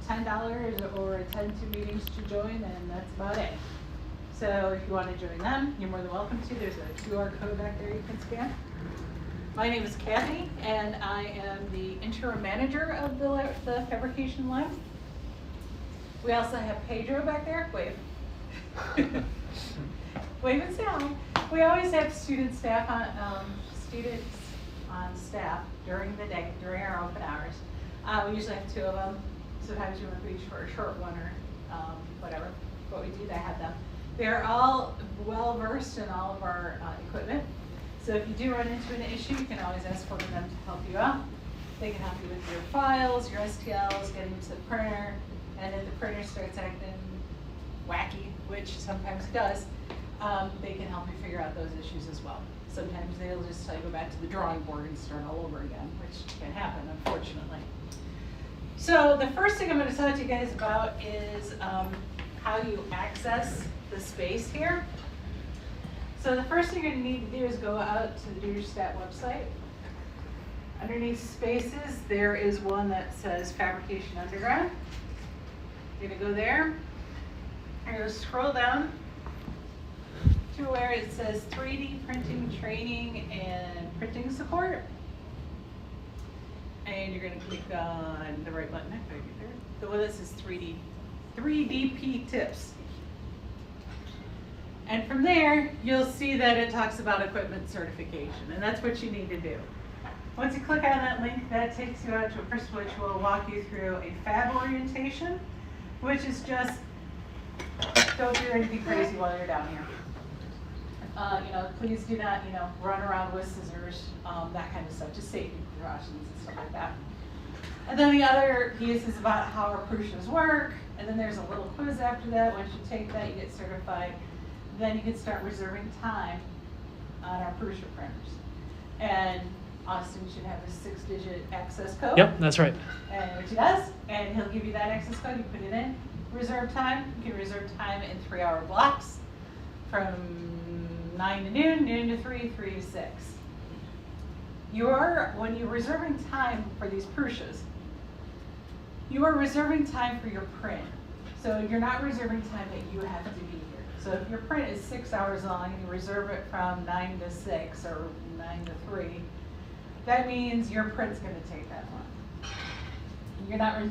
$10 or attend 2 meetings to join, and that's about it. So if you want to join them, you're more than welcome to. There's a QR code back there you can scan. My name is Kathy, and I am the interim manager of the fabrication lab. We also have Pedro back there. Wave. Wave and say hi. We always have students on staff during the day, during our open hours. We usually have 2 of them. Sometimes we work each for a short one or whatever. But we do have them. They're all well versed in all of our equipment. So if you do run into an issue, you can always ask one of them to help you out. They can help you with your files, your STLs, getting to the printer, and if the printer starts acting wacky, which sometimes it does, they can help you figure out those issues as well. Sometimes they'll just tell you go back to the drawing board and start all over again, which can happen, unfortunately. So the first thing I'm going to talk to you guys about is how you access the space here. So the first thing you're going to need to do is go out to the DoStat website. Underneath spaces, there is one that says Fabrication Underground. You're going to go there. You're going to scroll down to where it says 3D printing training and printing support. And you're going to click on the right button right there. The one that says 3DP tips. And from there, you'll see that it talks about equipment certification, and that's what you need to do. Once you click on that link, that takes you out to a first, which will walk you through a fab orientation, which is just, don't do anything crazy while you're down here. Please do not, run around with scissors, that kind of stuff, just safety precautions and stuff like that. And then the other piece is about how our Prussias work, and then there's a little quiz after that. Once you take that, you get certified. Then you can start reserving time on our Prusia printers. And Austin should have a 6-digit access code. Yep, that's right. And which he does, and he'll give you that access code. You put it in. Reserve time. You can reserve time in 3-hour blocks from 9 to noon, noon to 3, 3 to 6. When you're reserving time for these Prusias, you are reserving time for your print. So you're not reserving time that you have to be here. So if your print is 6 hours long and you reserve it from 9 to 6 or 9 to 3, that means your print's going to take that long.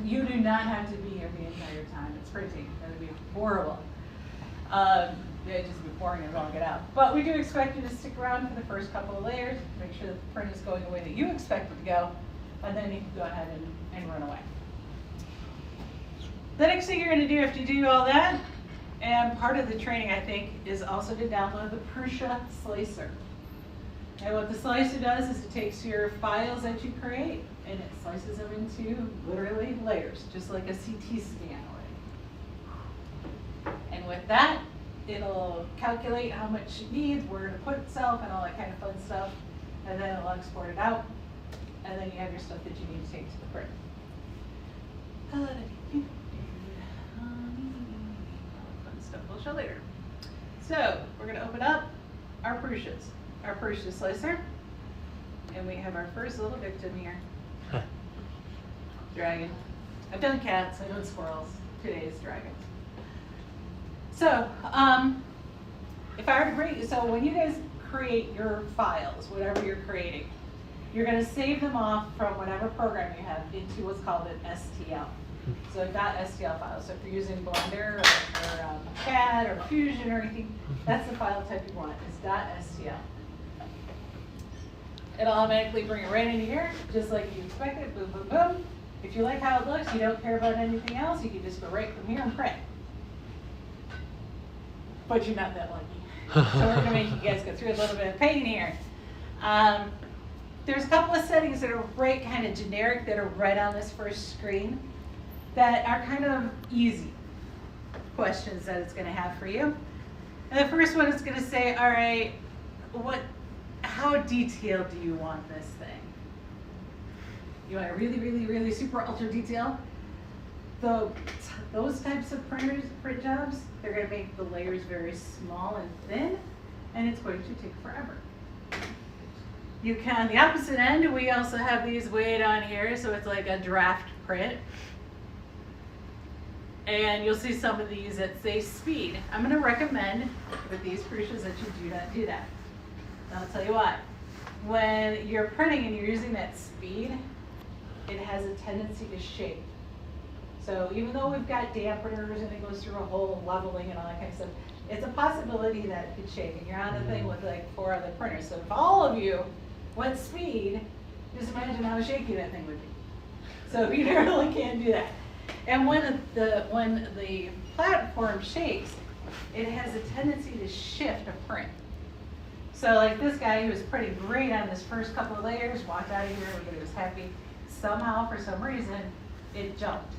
You do not have to be here the entire time it's printing. That would be horrible. It'd just be boring as all get out. But we do expect you to stick around for the first couple of layers, make sure that the print is going the way that you expect it to go, and then you can go ahead and run away. The next thing you're going to do after you do all that, and part of the training, I think, is also to download the Prusia Slicer. And what the slicer does is it takes your files that you create and it slices them into literally layers, just like a CT scan would. And with that, it'll calculate how much it needs, where to put itself, and all that kind of fun stuff. And then it'll export it out. And then you have your stuff that you need to take to the print. Fun stuff we'll show later. So we're going to open up our Prusia slicer. And we have our first little victim here. Dragon. I've done cats, I've done squirrels. Today is dragons. So, if I were to create, so when you guys create your files, whatever you're creating, you're going to save them off from whatever program you have into what's called an STL. So .stl file. So if you're using Blender or CAD or Fusion or anything, that's the file type you want, is .stl. It'll automatically bring it right into here, just like you expected, boom, boom, boom. If you like how it looks, you don't care about anything else, you can just go right from here and print. But you're not that lucky. So we're going to make you guys go through a little bit of pain here. There's a couple of settings that are right kind of generic that are right on this first screen that are kind of easy questions that it's going to have for you. And the first one is going to say, all right, how detailed do you want this thing? You want it really, really, really super ultra detail? Those types of print jobs, they're going to make the layers very small and thin, and it's going to take forever. You can, on the opposite end, we also have these way down here, so it's like a draft print. And you'll see some of these that say speed. I'm going to recommend with these Prussias that you do not do that. And I'll tell you why. When you're printing and you're using that speed, it has a tendency to shake. So even though we've got dampeners and it goes through a whole leveling and all that kind of stuff, it's a possibility that it could shake. And you're on a thing with like 4 other printers. So if all of you went speed, just imagine how shaky that thing would be. So you really can't do that. And when the platform shakes, it has a tendency to shift a print. So like this guy who was printing great on his first couple of layers, walked out of here, everybody was happy. Somehow, for some reason, it jumped.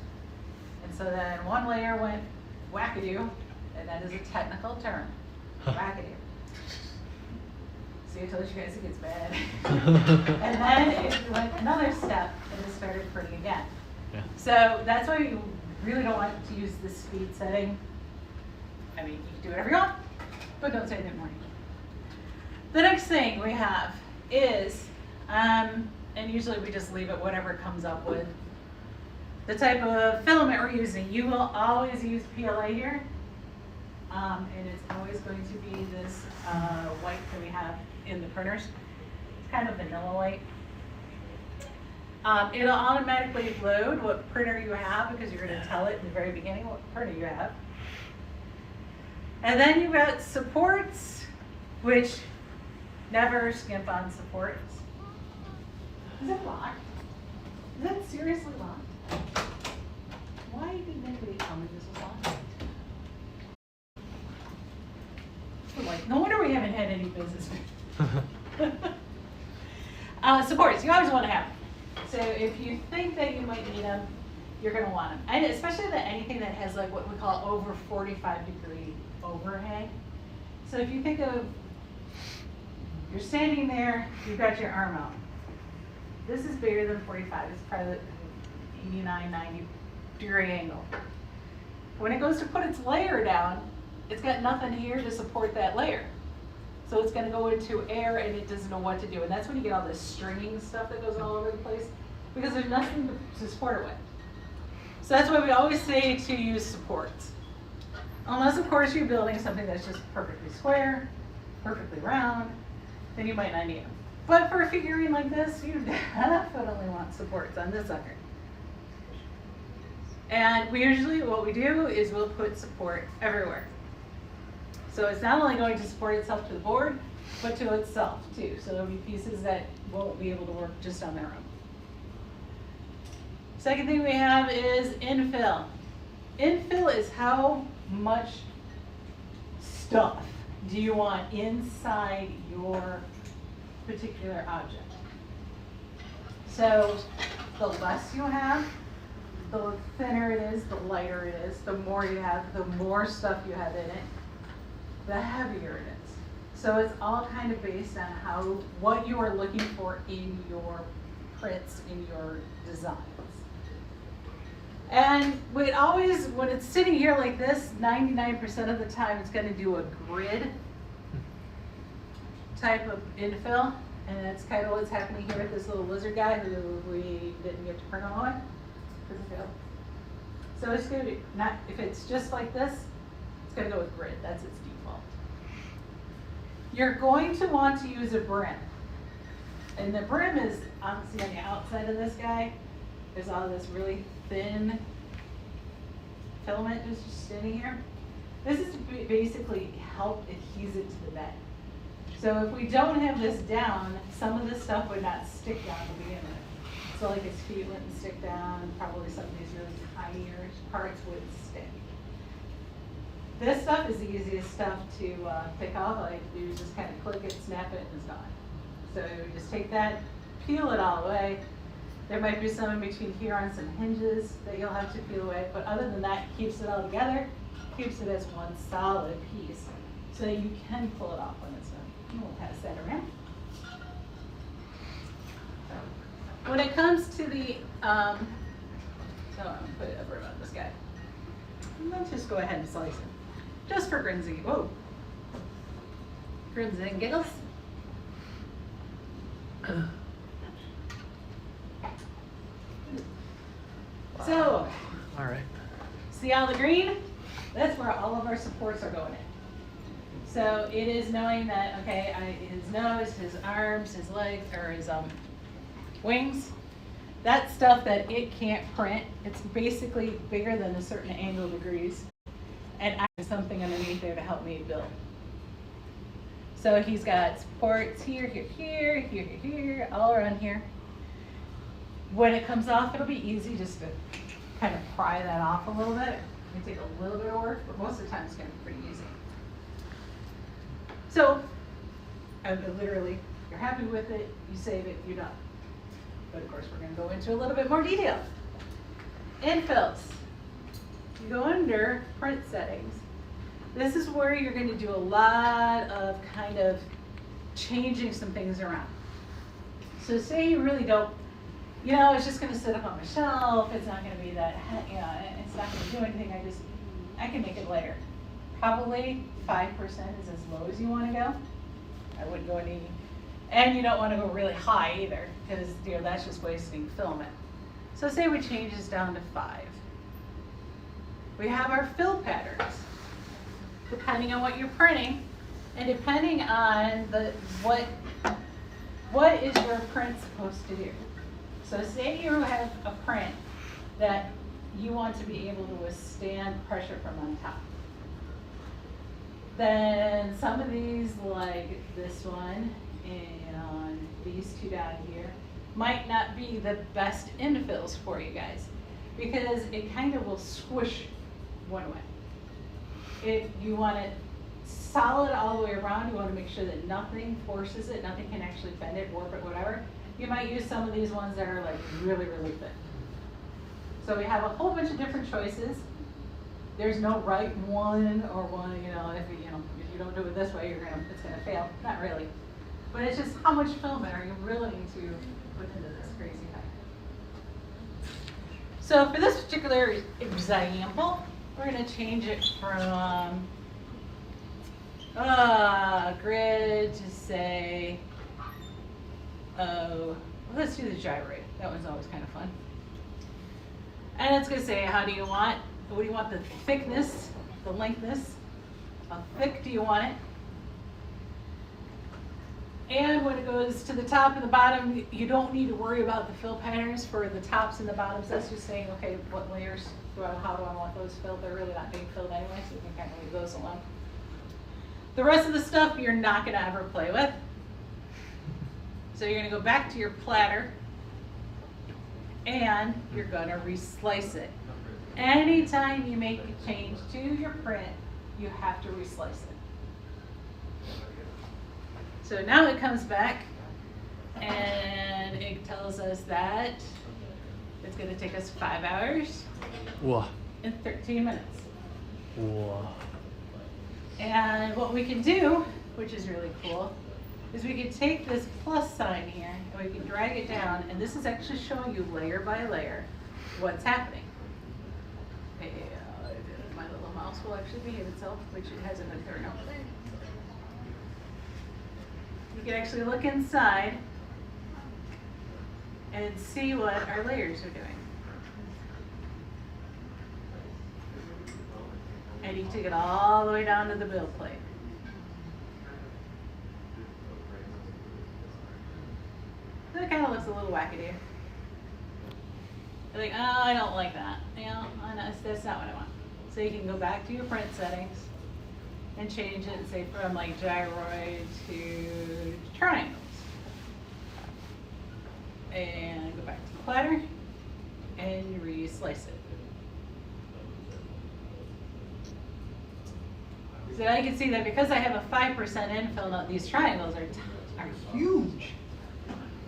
And so then one layer went wackadoo, and that is a technical term, wackadoo. See, I told you guys it gets bad. And then it went another step, and it started printing again. Yeah. So that's why you really don't want to use the speed setting. I mean, you can do whatever you want, but don't say it anymore. The next thing we have is, and usually we just leave it whatever it comes up with, the type of filament we're using. You will always use PLA here, and it's always going to be this white that we have in the printers. It's kind of vanilla white. It'll automatically load what printer you have because you're going to tell it in the very beginning what printer you have. And then you've got supports, which never skimp on supports. Is it locked? Is that seriously locked? Why didn't anybody tell me this was locked? Like, no wonder we haven't had any business. Supports, you always want to have them. So if you think that you might need them, you're going to want them. And especially anything that has like what we call over 45-degree overhang. So if you think of, you're standing there, you've got your arm out. This is bigger than 45. It's probably 89, 90 degree angle. When it goes to put its layer down, it's got nothing here to support that layer. So it's going to go into air and it doesn't know what to do. And that's when you get all this stringing stuff that goes all over the place because there's nothing to support it with. So that's why we always say to use supports. Unless, of course, you're building something that's just perfectly square, perfectly round, then you might not need them. But for a figurine like this, you definitely want supports on this sucker. And we usually, what we do is we'll put support everywhere. So it's not only going to support itself to the board, but to itself too. So there'll be pieces that won't be able to work just on their own. Second thing we have is infill. Infill is how much stuff do you want inside your particular object. So the less you have, the thinner it is, the lighter it is. The more you have, the more stuff you have in it, the heavier it is. So it's all kind of based on what you are looking for in your prints, in your designs. And when it's sitting here like this, 99% of the time it's going to do a grid type of infill. And that's kind of what's happening here with this little lizard guy who we didn't get to print on because it failed. So it's going to be, if it's just like this, it's going to go with grid. That's its default. You're going to want to use a brim. And the brim is obviously on the outside of this guy. There's all this really thin filament just sitting here. This is to basically help adhese it to the bed. So if we don't have this down, some of this stuff would not stick down to begin with. So like his feet wouldn't stick down, and probably some of these really tinier parts would stick. This stuff is the easiest stuff to pick off. All I have to do is just kind of click it, snap it, and it's gone. So you just take that, peel it all away. There might be some in between here on some hinges that you'll have to peel away, but other than that, it keeps it all together, keeps it as one solid piece, so that you can pull it off when it's done. And we'll pass that around. When it comes to the, so I'm gonna put it over on this guy. Let's just go ahead and slice it, just for grins and grins and giggles. Wow. So, all right. See all the green? That's where all of our supports are going in. So it is knowing that, okay, his nose, his arms, his legs, or his wings, that's stuff that it can't print. It's basically bigger than a certain angle degrees. And I have something underneath there to help me build. So he's got supports here, here, here, here, here, here, all around here. When it comes off, it'll be easy just to kind of pry that off a little bit. It can take a little bit of work, but most of the time it's going to be pretty easy. So, literally, if you're happy with it, you save it, you're done. But of course, we're going to go into a little bit more detail. Infills. You go under print settings. This is where you're going to do a lot of kind of changing some things around. So say you really don't, you know, it's just going to sit up on my shelf. It's not going to be that, you know, it's not going to do anything. I can make it lighter. Probably 5% is as low as you want to go. I wouldn't go any, and you don't want to go really high either, because you know that's just wasting filament. So say we change this down to 5. We have our fill patterns, depending on what you're printing, and depending on what is your print supposed to do. So say you have a print that you want to be able to withstand pressure from on top. Then some of these, like this one and these two down here, might not be the best infills for you guys, because it kind of will squish one way. If you want it solid all the way around, you want to make sure that nothing forces it, nothing can actually bend it, warp it, whatever. You might use some of these ones that are like really, really thick. So we have a whole bunch of different choices. There's no right one or one, if you don't do it this way, it's gonna fail. Not really. But it's just how much filament are you willing to put into this crazy thing. So for this particular example, we're gonna change it from grid to say, let's do the gyroid. That one's always kind of fun. And it's gonna say, what do you want the thickness, the lengthness? How thick do you want it? And when it goes to the top and the bottom, you don't need to worry about the fill patterns for the tops and the bottoms. That's just saying, okay, what layers how do I want those filled? They're really not being filled anyway, so you can kind of leave those alone. The rest of the stuff you're not gonna ever play with. So you're gonna go back to your platter and you're gonna reslice it. Anytime you make a change to your print, you have to reslice it. So now it comes back and it tells us that it's going to take us 5 hours and 13 minutes. Whoa. And what we can do, which is really cool, is we can take this plus sign here and we can drag it down, and this is actually showing you layer by layer what's happening. My little mouse will actually behave itself, which it hasn't been turned over there. You can actually look inside and see what our layers are doing. And you can take it all the way down to the build plate. So it kind of looks a little wackadoo. You're like, oh, I don't like that. That's not what I want. So you can go back to your print settings and change it and say from like gyroid to triangles. And go back to the platter and reslice it. So now you can see that because I have a 5% infill, now these triangles are huge.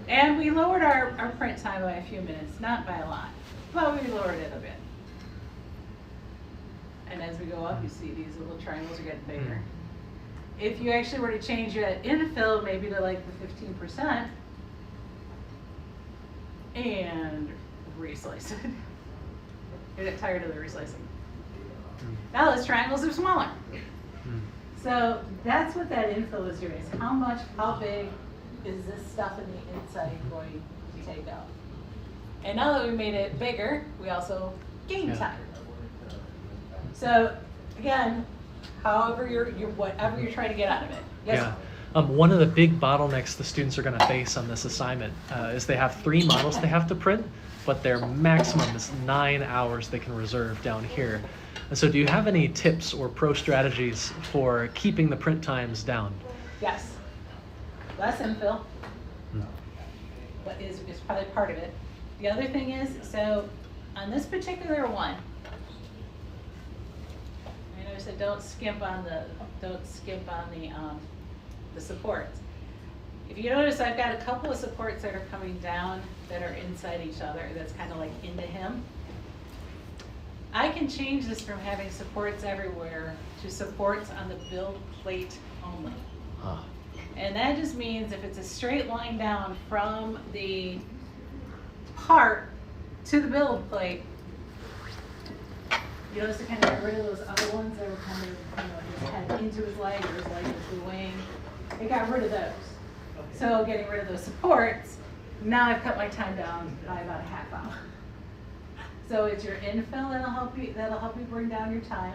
And we lowered our print time by a few minutes, not by a lot, but we lowered it a bit. And as we go up, you see these little triangles are getting bigger. If you actually were to change that infill maybe to like the 15% and reslice it. You get tired of the reslicing. Now those triangles are smaller. So that's what that infill is doing, is how big is this stuff in the inside going to take up. And now that we made it bigger, we also gained time. So again, however whatever you're trying to get out of it. Yes? Yeah. One of the big bottlenecks the students are going to face on this assignment is they have 3 models they have to print, but their maximum is 9 hours they can reserve down here. And so do you have any tips or pro strategies for keeping the print times down? Yes. Less infill. But is probably part of it. The other thing is, so on this particular one, I know I said don't skimp on the supports. If you notice, I've got a couple of supports that are coming down that are inside each other. That's kind of like into him. I can change this from having supports everywhere to supports on the build plate only. And that just means if it's a straight line down from the part to the build plate, you notice to kind of get rid of those other ones that were kind of, just head into his leg or his leg into the wing. It got rid of those. So getting rid of those supports, now I've cut my time down by about a half hour. So it's your infill that'll help you bring down your time.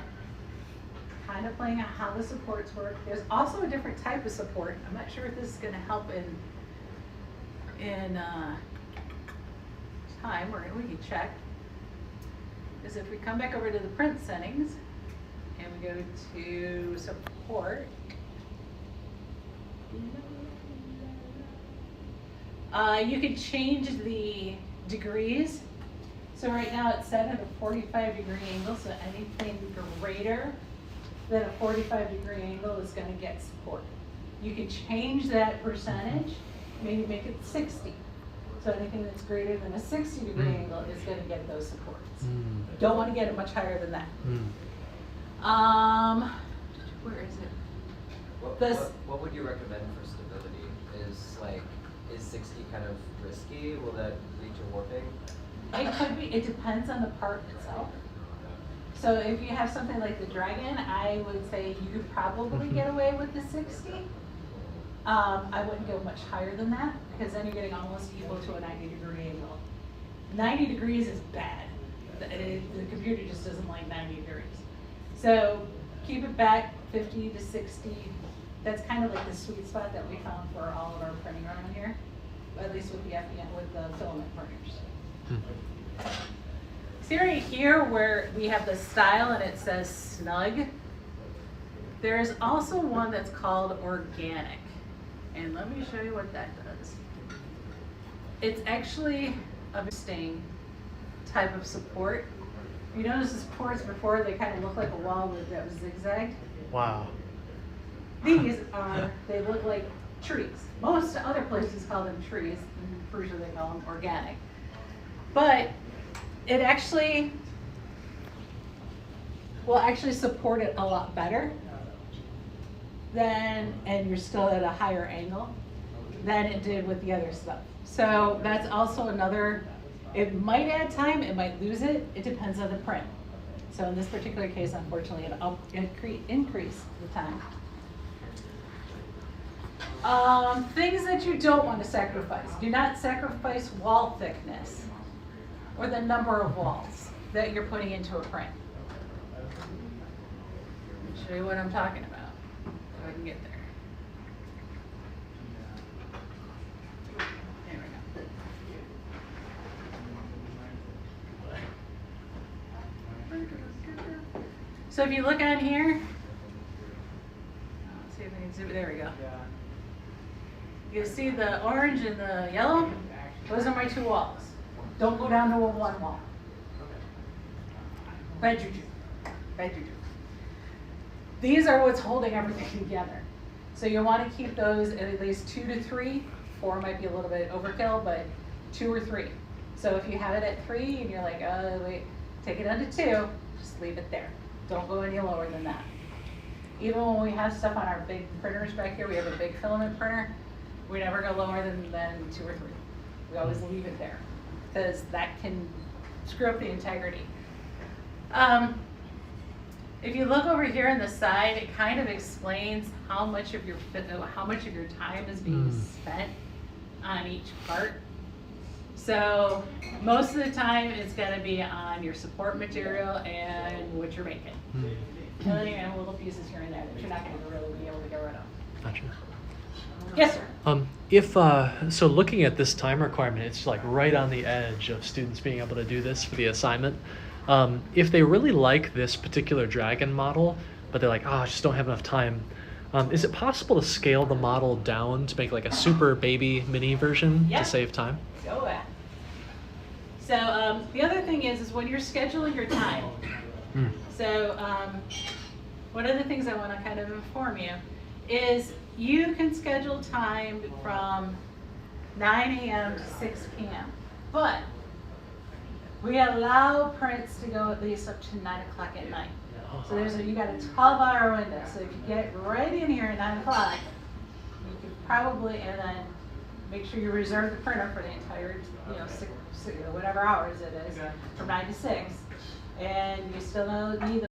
Kind of playing out how the supports work. There's also a different type of support. I'm not sure if this is going to help in time, or we can check. Is if we come back over to the print settings and we go to support, you can change the degrees. So right now it's set at a 45-degree angle, so anything greater than a 45-degree angle is going to get support. You can change that percentage, maybe make it 60. So anything that's greater than a 60-degree angle is going to get those supports. Don't want to get it much higher than that. Where is it? What would you recommend for stability? Is 60 kind of risky? Will that lead to warping? It could be. It depends on the part itself. So if you have something like the Dragon, I would say you could probably get away with the 60. I wouldn't go much higher than that, because then you're getting almost equal to a 90-degree angle. 90 degrees is bad. The computer just doesn't like 90 degrees. So keep it back 50 to 60. That's kind of like the sweet spot that we found for all of our printing around here, at least with the FDM, with the filament printers. See right here where we have the style and it says snug, there's also one that's called organic. And let me show you what that does. It's actually a interesting type of support. You notice the supports before, they kind of look like a wall that was zigzagged. Wow. These they look like trees. Most other places call them trees. I'm pretty sure they call them organic. But it actually will actually support it a lot better than, and you're still at a higher angle than it did with the other stuff. So that's also another, it might add time, it might lose it. It depends on the print. So in this particular case, unfortunately, it increased the time. Things that you don't want to sacrifice. Do not sacrifice wall thickness or the number of walls that you're putting into a print. Let me show you what I'm talking about, if I can get there. There we go. So if you look on here, let's see if I can zoom, there we go. You see the orange and the yellow? Those are my 2 walls. Don't go down to a 1 wall. Bad juju. Bad juju. These are what's holding everything together. So you want to keep those at least 2 to 3. 4 might be a little bit overkill, but 2 or 3. So if you have it at 3 and you're like, oh wait, take it down to 2, just leave it there. Don't go any lower than that. Even when we have stuff on our big printers back here, we have a big filament printer, we never go lower than 2 or 3. We always leave it there, because that can screw up the integrity. If you look over here on the side, it kind of explains how much of your time is being spent on each part. So most of the time, it's gonna be on your support material and what you're making. Hmm. And then you have little pieces here and there that you're not gonna really be able to get rid of. Gotcha. Yes, sir. If so, looking at this time requirement, it's like right on the edge of students being able to do this for the assignment. If they really like this particular dragon model, but they're like, oh, I just don't have enough time, is it possible to scale the model down to make like a super baby mini version Yeah. to save time? Go ahead. So the other thing is when you're scheduling your time. Hmm. So one of the things I want to kind of inform you is you can schedule time from 9 a.m. to 6 p.m. But we allow prints to go at least up to 9 o'clock at night. So you got a 12-hour window. So if you get right in here at 9 o'clock, you could probably, and then make sure you reserve the printer for the entire, six, whatever hours it is, from 9 to 6, and you still don't need the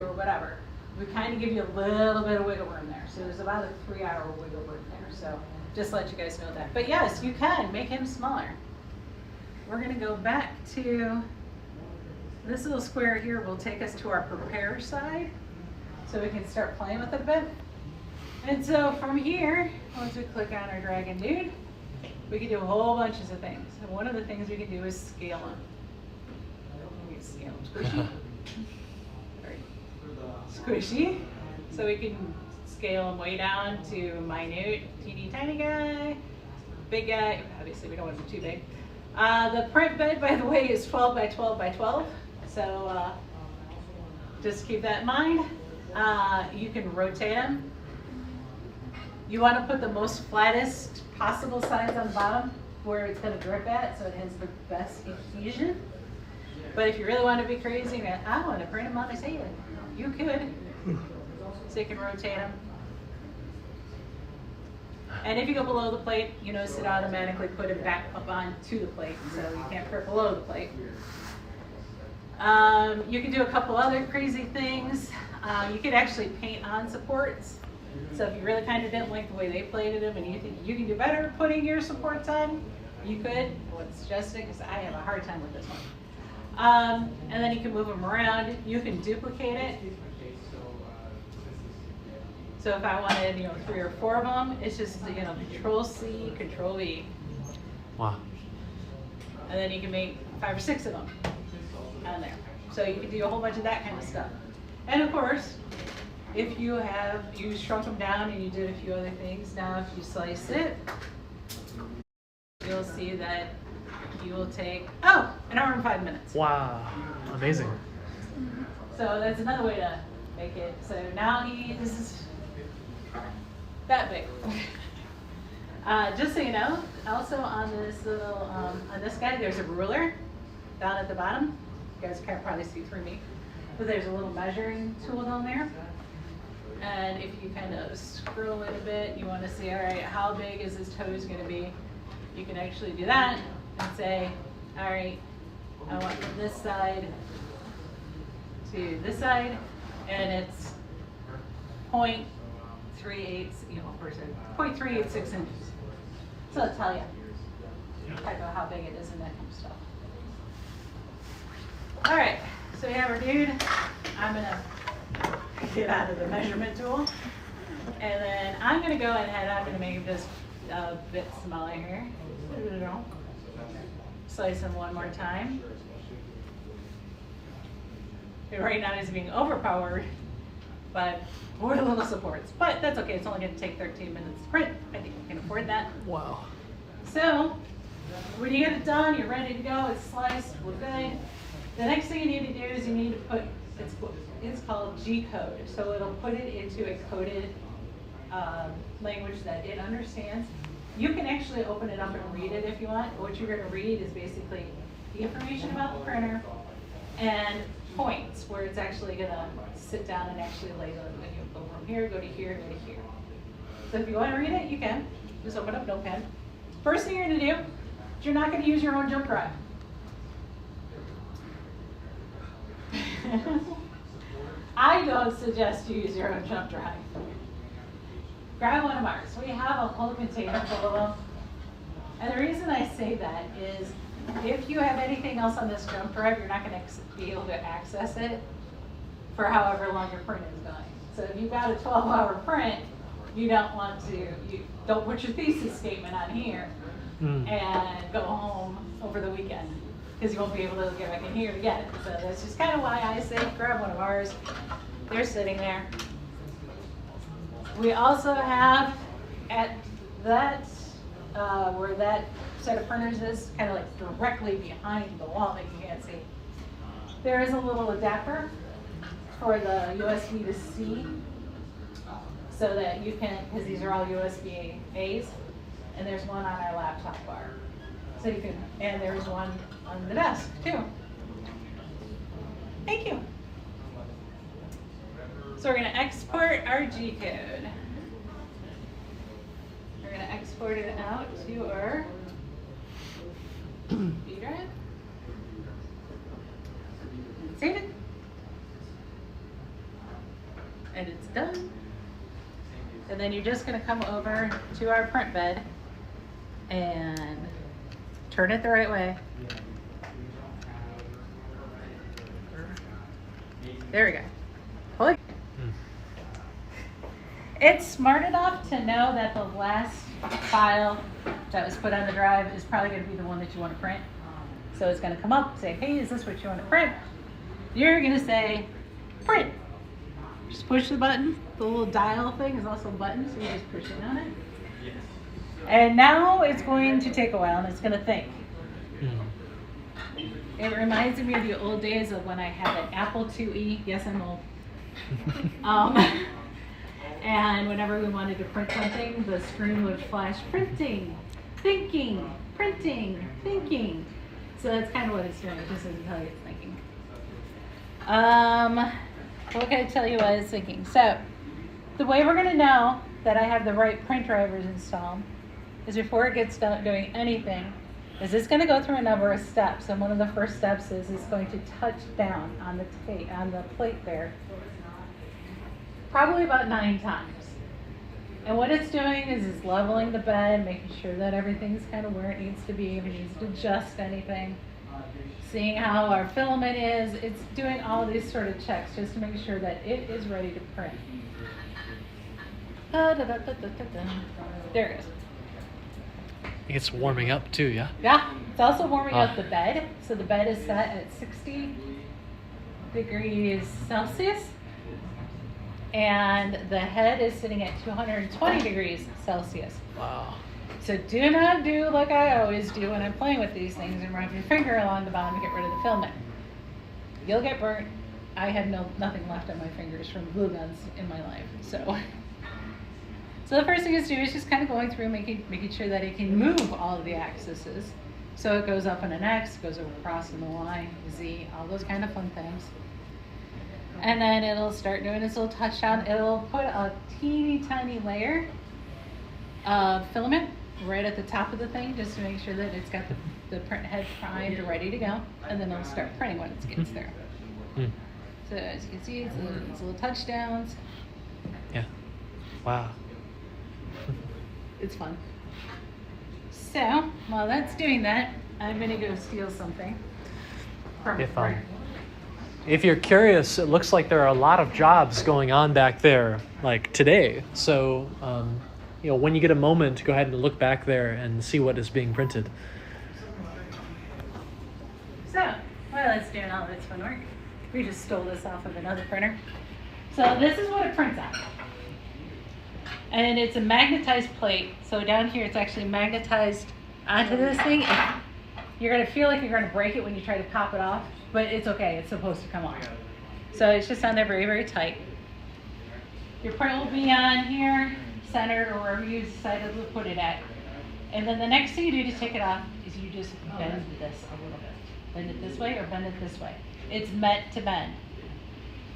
or whatever. We kind of give you a little bit of wiggle room there. So there's about a 3-hour wiggle room there. So just let you guys know that. But yes, you can make him smaller. We're going to go back to this little square here. Will take us to our prepare side, so we can start playing with it a bit. And so from here, once we click on our dragon dude, we can do a whole bunch of things. And one of the things we can do is scale them. We can scale them squishy. Squishy. So we can scale them way down to minute, teeny tiny guy, big guy. Obviously we don't want them too big. The print bed, by the way, is 12 by 12 by 12. So just keep that in mind. You can rotate them. You want to put the most flattest possible sides on the bottom where it's going to drip at, so it has the best adhesion. But if you really want to be crazy, I want to print them on his hand. You could. So you can rotate them. And if you go below the plate, you notice it automatically put it back up onto the plate, so you can't print below the plate. You can do a couple other crazy things. You could actually paint on supports. So if you really kind of didn't like the way they plated them and you think you can do better putting your supports on, you could. I wouldn't suggest it because I have a hard time with this one. And then you can move them around. You can duplicate it. So if I wanted, 3 or 4 of them, it's just, Control C, Control V. Wow. And then you can make 5 or 6 of them on there. So you can do a whole bunch of that kind of stuff. And of course, if you shrunk them down and you did a few other things, now if you slice it, you'll see that you will take, 1 hour and 5 minutes. Wow. Amazing. So that's another way to make it. So now he's that big. Just so you know, also on this little, on this guy, there's a ruler down at the bottom. You guys can't probably see through me, but there's a little measuring tool down there. And if you kind of scroll it a bit, you want to see, all right, how big is this toes going to be? You can actually do that and say, all right, I want from this side to this side, and it's 0.38, 0.386 inches. So it'll tell you type of how big it is and that kind of stuff. All right, so we have our dude. I'm gonna get out of the measurement tool, and then I'm gonna go ahead. I'm gonna make him just a bit smaller here. Slice him one more time. And right now he's being overpowered by 4 little supports, but that's okay. It's only going to take 13 minutes to print. I think we can afford that. Wow. So when you get it done, you're ready to go. It's sliced. We're good. The next thing you need to do is you need to put, it's called G code. So it'll put it into a coded language that it understands. You can actually open it up and read it if you want. What you're going to read is basically the information about the printer and points where it's actually going to sit down and actually label it. When you go from here, go to here, go to here. So if you want to read it, you can. Just open up Notepad. First thing you're going to do is you're not going to use your own jump drive. I don't suggest you use your own jump drive. Grab one of ours. We have a whole container full of them. And the reason I say that is if you have anything else on this jump drive, you're not gonna be able to access it for however long your print is going. So if you've got a 12-hour print, you don't don't put your thesis statement on here and go home over the weekend, because you won't be able to get back in here to get it. So that's just kind of why I say grab one of ours. They're sitting there. We also have at that, where that set of printers is, kind of like directly behind the wall that you can't see, there is a little adapter for the USB to C, so that you can, because these are all USB A's, and there's one on our laptop bar. So you can, and there's one on the desk too. Thank you. So we're going to export our G code. We're going to export it out to our B drive. Save it. And it's done. And then you're just going to come over to our print bed and turn it the right way. There we go. Pull it. It's smart enough to know that the last file that was put on the drive is probably going to be the one that you want to print. So it's going to come up and say, hey, is this what you want to print? You're going to say, print. Just push the button. The little dial thing is also a button, so you just push it on it. And now it's going to take a while, and it's going to think. It reminds me of the old days of when I had an Apple IIe. Yes, I'm old. And whenever we wanted to print something, the screen would flash printing, thinking, printing, thinking. So that's kind of what it's doing. It just doesn't tell you it's thinking. What can I tell you what it's thinking? So the way we're going to know that I have the right print drivers installed is before it gets done doing anything, is it's going to go through a number of steps. And one of the first steps is it's going to touch down on the plate there, probably about 9 times. And what it's doing is it's leveling the bed, making sure that everything's kind of where it needs to be, if it needs to adjust anything, seeing how our filament is. It's doing all these sort of checks just to make sure that it is ready to print. There it goes. It's warming up too, yeah? Yeah, it's also warming up the bed. So the bed is set at 60 degrees Celsius. And the head is sitting at 220 degrees Celsius. Wow. So do not do like I always do when I'm playing with these things and rub your finger along the bottom to get rid of the filament. You'll get burnt. I have nothing left on my fingers from glue guns in my life. So the first thing is to do is just kind of going through making sure that it can move all of the axes. So it goes up in an X, goes across in the Y, Z, all those kind of fun things. And then it'll start doing its little touchdown. It'll put a teeny tiny layer of filament right at the top of the thing just to make sure that it's got the print head primed and ready to go. And then it'll start printing when it gets there. So as you can see, it's little touchdowns. Yeah. Wow. It's fun. So while that's doing that, I'm going to go steal something from If you're curious, it looks like there are a lot of jobs going on back there, like today. So, when you get a moment, go ahead and look back there and see what is being printed. So, while it's doing all this fun work, we just stole this off of another printer. So this is what it prints out. And it's a magnetized plate. So down here, it's actually magnetized onto this thing. You're going to feel like you're going to break it when you try to pop it off. But it's okay, it's supposed to come off. So it's just on there very, very tight. Your print will be on here, centered, or wherever you decided to put it at. And then the next thing you do to take it off is you just bend this a little bit. Bend it this way or bend it this way. It's meant to bend.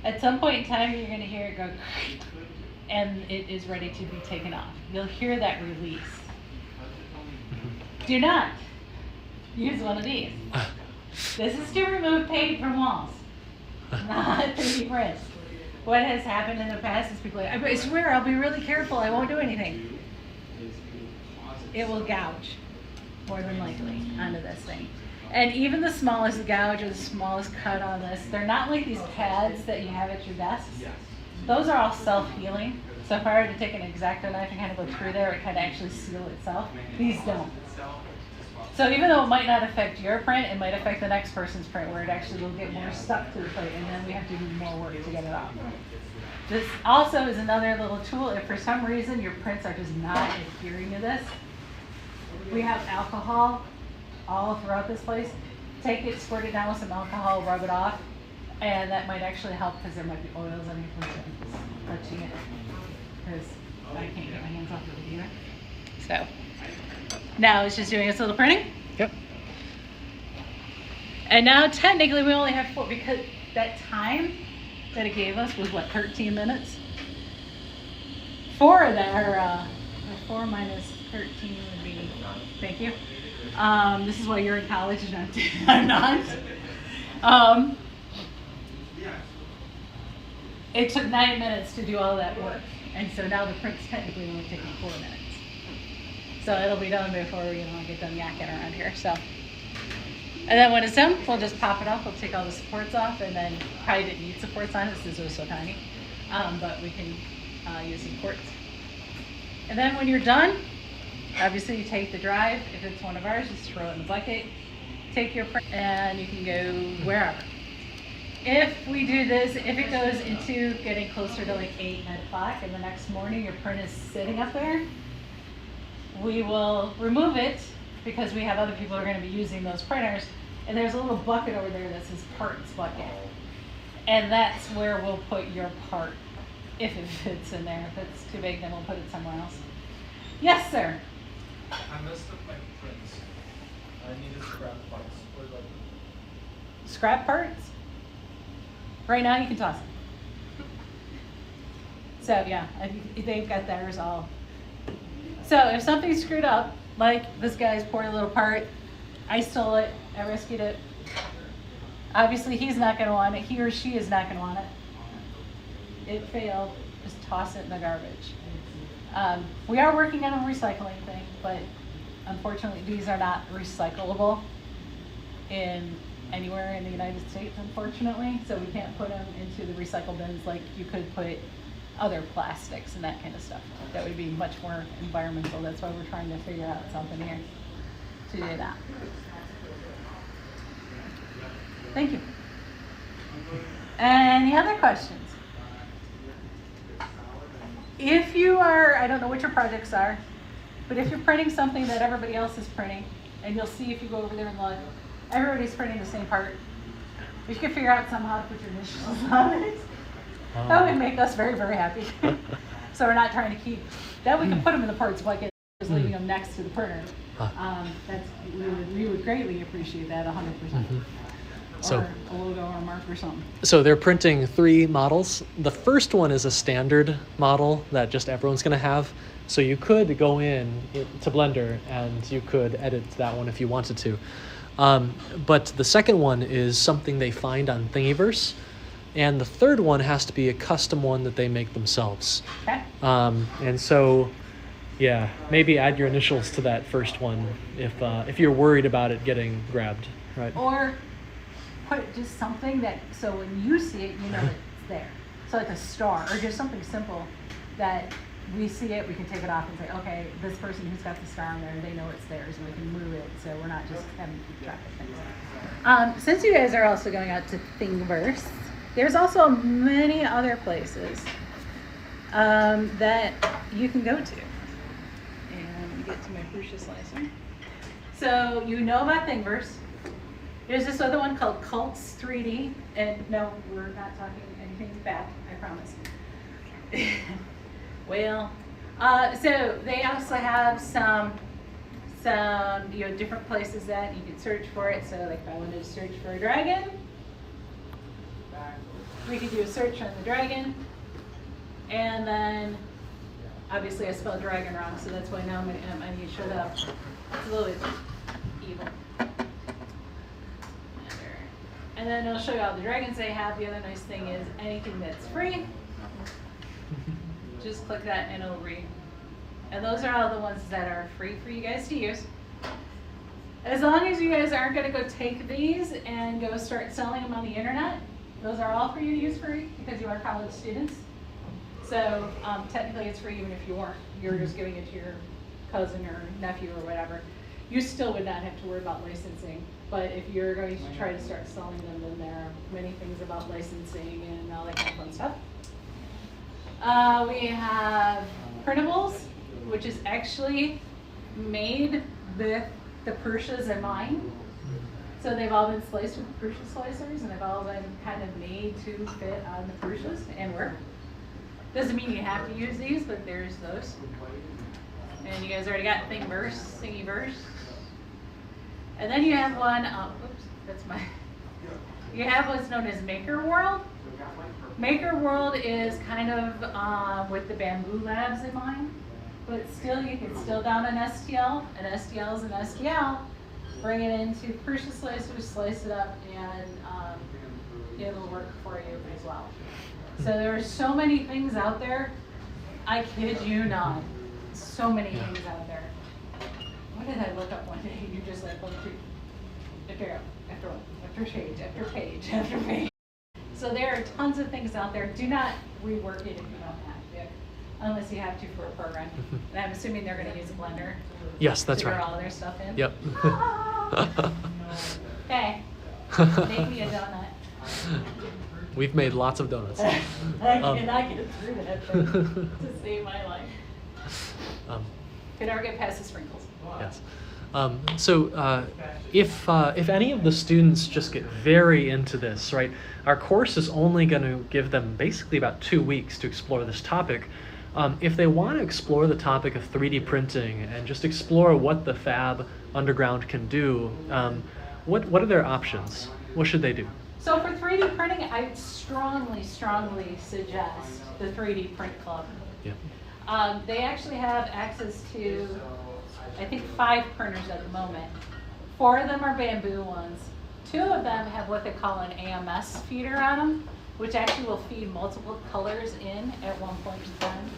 At some point in time, you're going to hear it go, and it is ready to be taken off. You'll hear that release. Do not use one of these. This is to remove paint from walls, not 3D prints. What has happened in the past is people are like, I swear I'll be really careful, I won't do anything. It will gouge, more than likely, onto this thing. And even the smallest gouge or the smallest cut on this, they're not like these pads that you have at your desk. Those are all self-healing. So if I were to take an X-Acto knife and kind of go through there, it kind of actually seal itself. These don't. So even though it might not affect your print, it might affect the next person's print where it actually will get more stuck to the plate and then we have to do more work to get it off. This also is another little tool. If for some reason your prints are just not adhering to this, we have alcohol all throughout this place. Take it, squirt it down with some alcohol, rub it off, and that might actually help because there might be oils on your print touching it. Because I can't get my hands off of it either. So now it's just doing its little printing. Yep. And now technically we only have 4 because that time that it gave us was what, 13 minutes? 4 of that are 4 minus 13 would be, thank you. This is why you're in college and I'm not. It took 9 minutes to do all that work. And so now the print's technically only taking 4 minutes. So it'll be done before we get done yakking around here. So, and then when it's done, we'll just pop it off. We'll take all the supports off, and then probably didn't need supports on it since it was so tiny. But we can use supports. And then when you're done, obviously you take the drive. If it's one of ours, just throw it in the bucket. Take your print, and you can go wherever. If we do this, if it goes into getting closer to like 8, 9 o'clock, and the next morning your print is sitting up there, we will remove it because we have other people who are going to be using those printers. And there's a little bucket over there that says parts bucket. And that's where we'll put your part if it fits in there. If it's too big, then we'll put it somewhere else. Yes, sir? I messed up my prints. I needed scrap parts. What do I do? Scrap parts? Right now you can toss it. So yeah, they've got theirs all. So if something's screwed up, like this guy's poor little part, I stole it, I rescued it. Obviously he's not gonna want it, he or she is not gonna want it. It failed, just toss it in the garbage. We are working on a recycling thing, but unfortunately these are not recyclable in anywhere in the United States, unfortunately. So we can't put them into the recycle bins like you could put other plastics and that kind of stuff. That would be much more environmental. That's why we're trying to figure out something here to do that. Thank you. Any other questions? If you are, I don't know what your projects are, but if you're printing something that everybody else is printing, and you'll see if you go over there and look, everybody's printing the same part. If you can figure out somehow to put your initials on it, that would make us very, very happy. So we're not trying to keep, that we can put them in the parts bucket, just leaving them next to the printer. We would greatly appreciate that 100%. So, or a logo or a mark or something. So they're printing 3 models. The first one is a standard model that just everyone's going to have. So you could go in to Blender and you could edit that one if you wanted to. But the second one is something they find on Thingiverse. And the third one has to be a custom one that they make themselves. Okay. And so, yeah, maybe add your initials to that first one if you're worried about it getting grabbed, right? Or put just something that, so when you see it, you know that it's there. So like a star, or just something simple that we see it, we can take it off and say, okay, this person who's got the star on there, they know it's theirs, and we can move it, so we're not just having to keep track of things. Since you guys are also going out to Thingiverse, there's also many other places that you can go to. And let me get to my Crucial Slicer. So you know about Thingiverse. There's this other one called Cults 3D, and no, we're not talking anything bad, I promise. Well, so they also have some different places that you can search for it. So like if I wanted to search for a dragon, we could do a search on the dragon, and then obviously I spelled dragon wrong, so that's why now my name showed up. It's a little bit evil. And then it'll show you all the dragons they have. The other nice thing is anything that's free, just click that and it'll read. And those are all the ones that are free for you guys to use. As long as you guys aren't gonna go take these and go start selling them on the internet, those are all for you to use free because you are college students. So technically it's free even if you weren't. You're just giving it to your cousin or nephew or whatever. You still would not have to worry about licensing. But if you're going to try to start selling them, then there are many things about licensing and all that kind of fun stuff. We have printables, which is actually made with the Prussias in mind. So they've all been sliced with Prussian slicers, and they've all been kind of made to fit on the Prussias and work. Doesn't mean you have to use these, but there's those. And you guys already got Thingiverse. And then you have one, oops, that's my, you have what's known as Maker World. Maker World is kind of with the Bamboo Labs in mind, but still, you can still down an STL. An STL is an STL. Bring it into Prussian slicers, slice it up, and it'll work for you as well. So there are so many things out there. I kid you not. So many things out there. What did I look up one day? You just like, after one, after page, after page, after page. So there are tons of things out there. Do not rework it if you don't have to, unless you have to for a program. And I'm assuming they're going to use a blender. Yes, that's to right. throw all their stuff in. Yep. Okay. Make me a donut. We've made lots of donuts. I cannot get through that thing to save my life. Could never get past the sprinkles. Yes. If any of the students just get very into this, right, our course is only going to give them basically about 2 weeks to explore this topic. If they want to explore the topic of 3D printing and just explore what the Fab Underground can do, what are their options? What should they do? So for 3D printing, I strongly suggest the 3D Print Club. Yeah. They actually have access to, I think, 5 printers at the moment. 4 of them are bamboo ones. 2 of them have what they call an AMS feeder on them, which actually will feed multiple colors in at one point in time.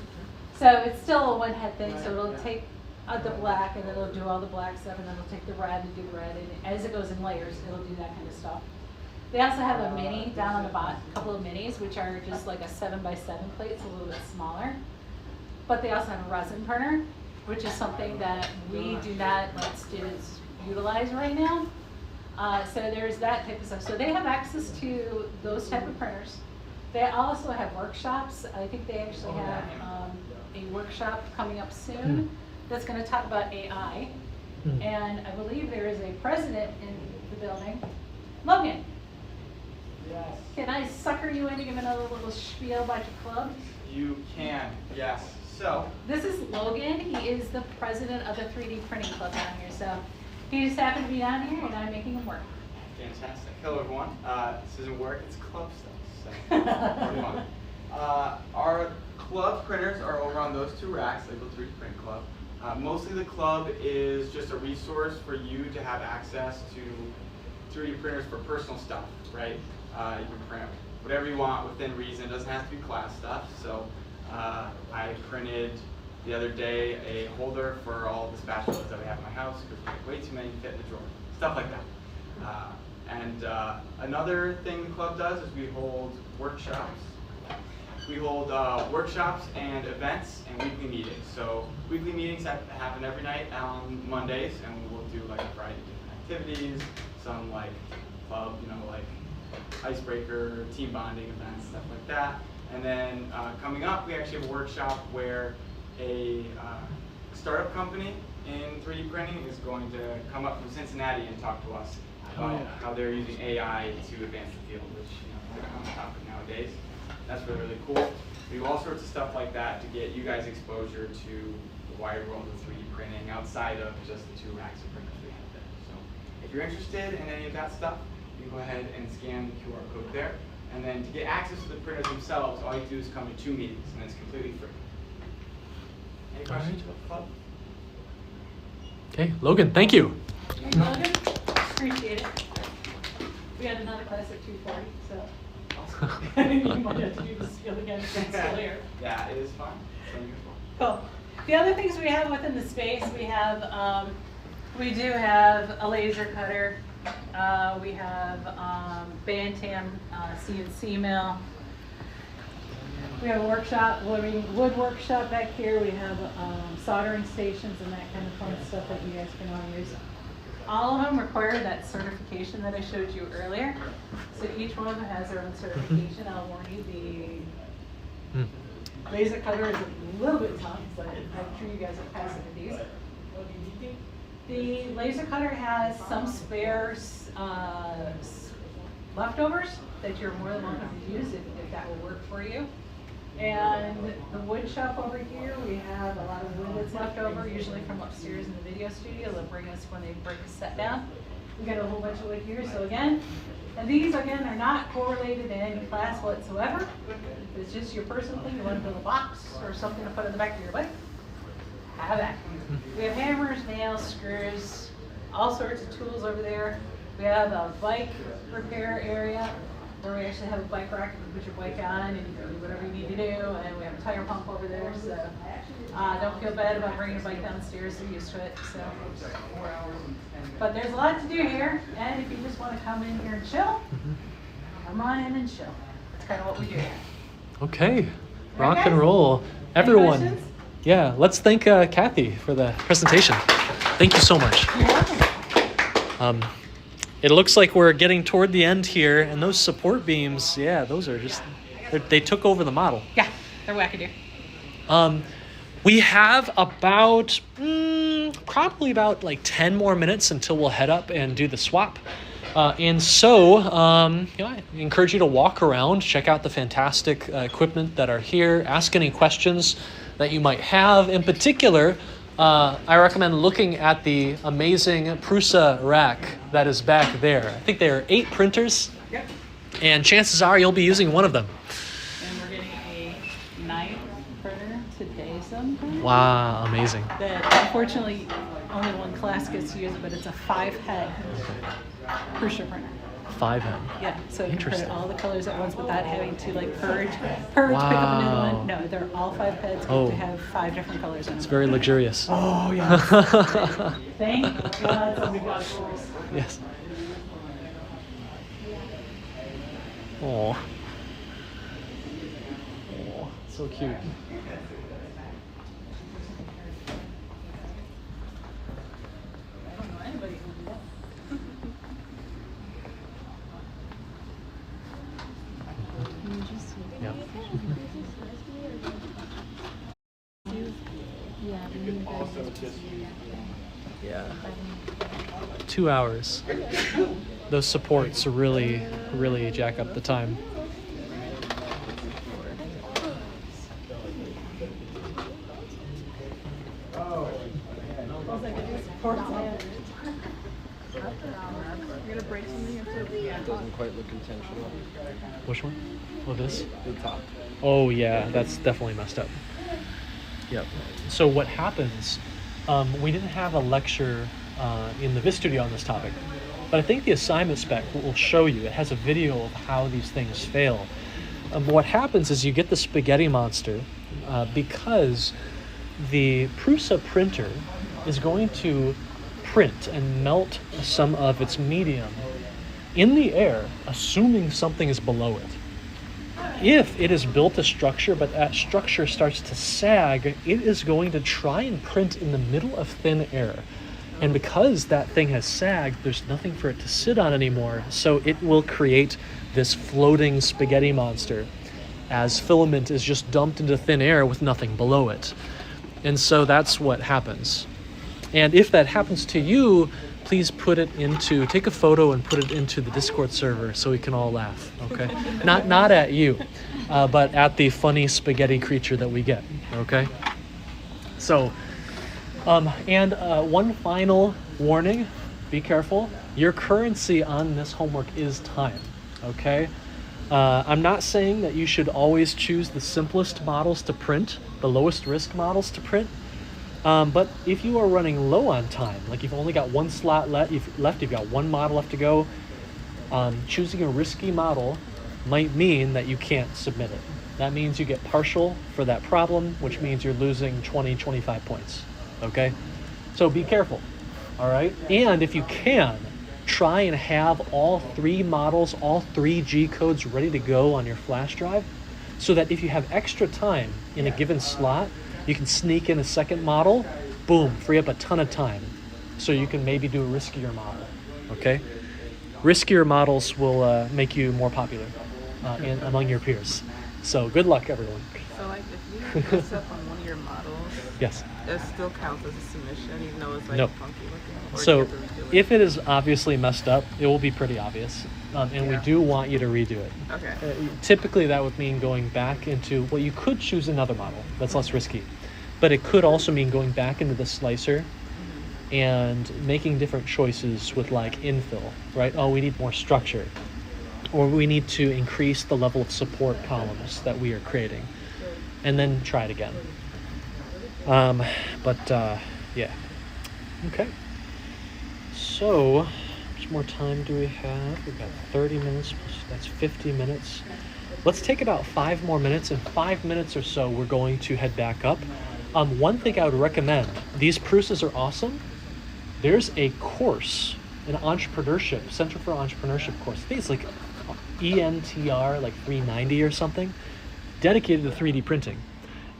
So it's still a one-head thing, so it'll take the black and it'll do all the black stuff, and then it'll take the red and do the red, and as it goes in layers, it'll do that kind of stuff. They also have a mini down on the bottom, a couple of minis, which are just like a 7x7 plate, it's a little bit smaller. But they also have a resin printer, which is something that we do not let students utilize right now. So there's that type of stuff. So they have access to those type of printers. They also have workshops. I think they actually have a workshop coming up soon that's going to talk about AI. And I believe there is a president in the building. Logan. Yes. Can I sucker you in to give another little spiel about your club? You can, yes. So, This is Logan. He is the president of the 3D printing club down here. So he just happened to be down here, and I'm making him work. fantastic. Hello, everyone. This isn't work, it's club stuff. So, more fun. Our club printers are over on those 2 racks, labeled 3D Print Club. Mostly the club is just a resource for you to have access to 3D printers for personal stuff, right? You can print whatever you want within reason. It doesn't have to be class stuff. So I printed the other day a holder for all the spatulas that we have in my house because way too many fit in the drawer. Stuff like that. Another thing the club does is we hold workshops. We hold workshops and events and weekly meetings. So weekly meetings happen every night on Mondays, and we will do like a variety of different activities, some like club, like icebreaker, team bonding events, stuff like that. And then coming up, we actually have a workshop where a startup company in 3D printing is going to come up from Cincinnati and talk to us about how they're using AI to advance the field, which is a common topic nowadays. That's really, really cool. We do all sorts of stuff like that to get you guys exposure to the wider world of 3D printing outside of just the 2 racks of printers we have there. So if you're interested in any of that stuff, you can go ahead and scan the QR code there. And then to get access to the printers themselves, all you do is come to 2 meetings, and it's completely free. Any questions about the club? Okay, Logan, thank you. Hey, Logan. Appreciate it. We had another class at 2:40, so you might have to do the spiel again if it's still here. Yeah, it is fun. So Cool. The other things we have within the space, we have We do have a laser cutter. We have Bantam CNC mill. We have a workshop, wood workshop back here. We have soldering stations and that kind of fun stuff that you guys can all use. All of them require that certification that I showed you earlier. So each one of them has their own certification. I'll warn you, the laser cutter is a little bit tough, but I'm sure you guys will pass it with these. The laser cutter has some spares leftovers that you're more than welcome to use if that will work for you. And the wood shop over here, we have a lot of wood that's left over, usually from upstairs in the video studio. They'll bring us when they break a set down. We got a whole bunch of wood here. So again, and these again are not correlated in any class whatsoever. If it's just your personal thing, you want to build a box or something to put in the back of your bike, have that. We have hammers, nails, screws, all sorts of tools over there. We have a bike repair area where we actually have a bike rack you can put your bike on and you can do whatever you need to do. And we have a tire pump over there, so don't feel bad about bringing a bike downstairs. They're used to it. So, but there's a lot to do here, and if you just want to come in here and chill, come on in and chill. That's kind of what we do here. Okay, rock Okay. and roll, Any everyone. questions? Yeah, let's thank Kathy for the presentation. Thank you so much. You're welcome. It looks like we're getting toward the end here, and those support beams, yeah, those are just, they took over the model. Yeah, they're wackadoo. We have about, probably about like 10 more minutes until we'll head up and do the swap. And so, I encourage you to walk around, check out the fantastic equipment that are here, ask any questions that you might have. In particular, I recommend looking at the amazing Prusa rack that is back there. I think there are 8 printers, Yep. and chances are you'll be using one of them. And we're getting a 9th printer today sometime. Wow, amazing. That unfortunately only one class gets to use it, but it's a 5-head Prusa printer. 5M. Yeah, so you can print Interesting. all the colors at once without having to like purge, pick up a new Wow. one. No, they're all 5 heads. Oh. They have 5 different colors in them. It's very luxurious. Oh yeah. Thank God somebody got it for us. Yes. Oh. Oh, so cute. I don't know anybody who can do that. Yeah. Yeah. 2 hours. Those supports really jack up the time. Doesn't quite look intentional. Which one? Oh, this? The top. Oh yeah, that's definitely messed up. Yep. So what happens, we didn't have a lecture in the Vis Studio on this topic, but I think the assignment spec will show you. It has a video of how these things fail. What happens is you get the spaghetti monster because the Prusa printer is going to print and melt some of its medium in the air, assuming something is below it. If it has built a structure, but that structure starts to sag, it is going to try and print in the middle of thin air. And because that thing has sagged, there's nothing for it to sit on anymore, so it will create this floating spaghetti monster as filament is just dumped into thin air with nothing below it. And so that's what happens. And if that happens to you, please take a photo and put it into the Discord server so we can all laugh, okay? Not at you, but at the funny spaghetti creature that we get, okay? So, and one final warning, be careful. Your currency on this homework is time, okay? I'm not saying that you should always choose the simplest models to print, the lowest risk models to print. But if you are running low on time, like you've only got one slot you've got one model left to go, choosing a risky model might mean that you can't submit it. That means you get partial for that problem, which means you're losing 20, 25 points, okay? So be careful. All right. And if you can, try and have all 3 models, all 3 G codes ready to go on your flash drive, so that if you have extra time in a given slot, you can sneak in a second model, boom, free up a ton of time. So you can maybe do a riskier model, okay? Riskier models will make you more popular among your peers. So good luck, everyone. So like if you mess up on one of your models, Yes. it still counts as a submission even though it's like No. funky looking? Or do So you have to redo it? if it is obviously messed up, it will be pretty obvious. And we Yeah. do want you to redo it. Okay. Typically that would mean going back into, well, you could choose another model that's less risky, but it could also mean going back into the slicer and making different choices with like infill, right? Oh, we need more structure, or we need to increase the level of support columns that we are creating, and then try it again. Yeah. Okay. So, how much more time do we have? We've got 30 minutes, that's 50 minutes. Let's take about 5 more minutes. In 5 minutes or so, we're going to head back up. One thing I would recommend, these Prusas are awesome. There's a course, an entrepreneurship, Center for Entrepreneurship course. I think it's like ENTR, like 390 or something, dedicated to 3D printing.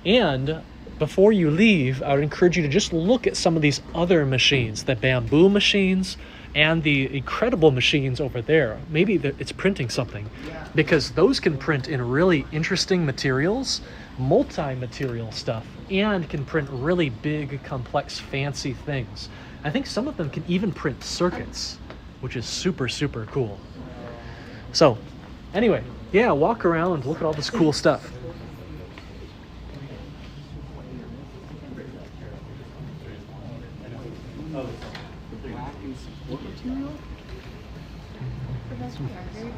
And before you leave, I would encourage you to just look at some of these other machines, the bamboo machines and the incredible machines over there. Maybe it's printing something, because those can print in really interesting materials, multi-material stuff, and can print really big, complex, fancy things. I think some of them can even print circuits, which is super, super cool. So, anyway, yeah, walk around, look at all this cool stuff.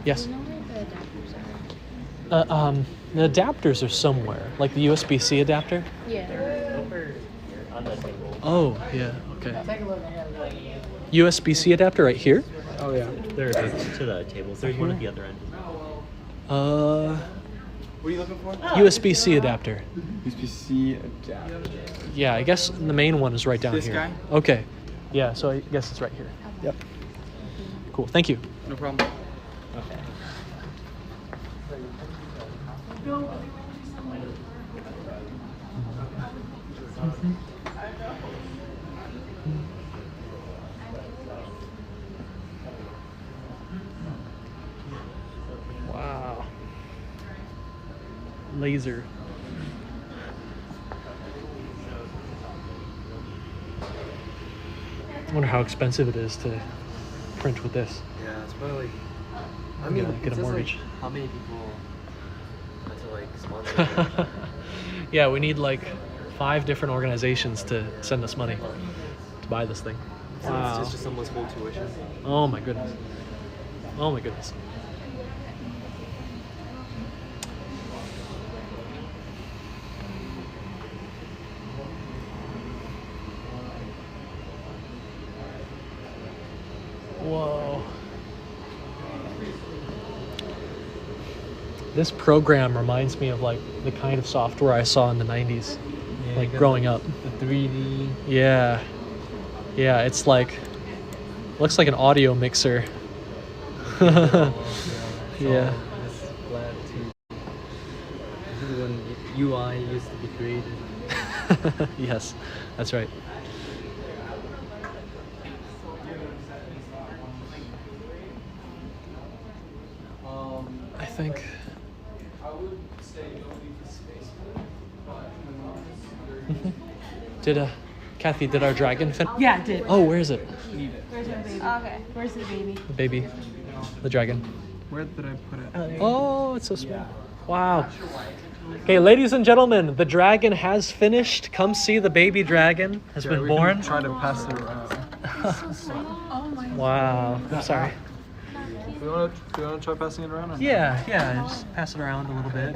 Yes. Do you know where the adapters are? The adapters are somewhere, like the USB-C adapter. Yeah. Oh, yeah, okay. USB-C adapter right here? Oh yeah. There it is, to the table. There's one at the other end. What are you looking for? USB-C adapter. USB-C adapter. Yeah, I guess the main one is right down This here. guy? Okay. Yeah, so I guess it's right here. Yep. Cool, thank you. No problem. Wow. Laser. I wonder how expensive it is to print with this. Yeah, it's probably like, I You mean, gotta get it a says, like, mortgage. how many people had to like sponsor it? Yeah, we need like 5 different organizations to send us money to buy this thing. So Wow. it's just someone's whole tuition. Oh my goodness. Oh my goodness. Whoa. This program reminds me of like the kind of software I saw in the 90s, like growing up. The 3D. Yeah. Yeah, it's like, looks like an audio mixer. Yeah. This is glad to. This is when UI used to be created. Yes, that's right. I think. Mhm. Did Kathy, did our dragon finish? Yeah, I did. Oh, where is it? Where's my baby? Okay. Where's the baby? The baby. The dragon. Where did I put it? Oh, it's so small. Wow. Okay, ladies and gentlemen, the dragon has finished. Come see the baby dragon has been born. Try to pass it around. Oh my. Wow. I'm sorry. Do you want to try passing it around? Or Yeah, yeah. Just pass it around a little bit.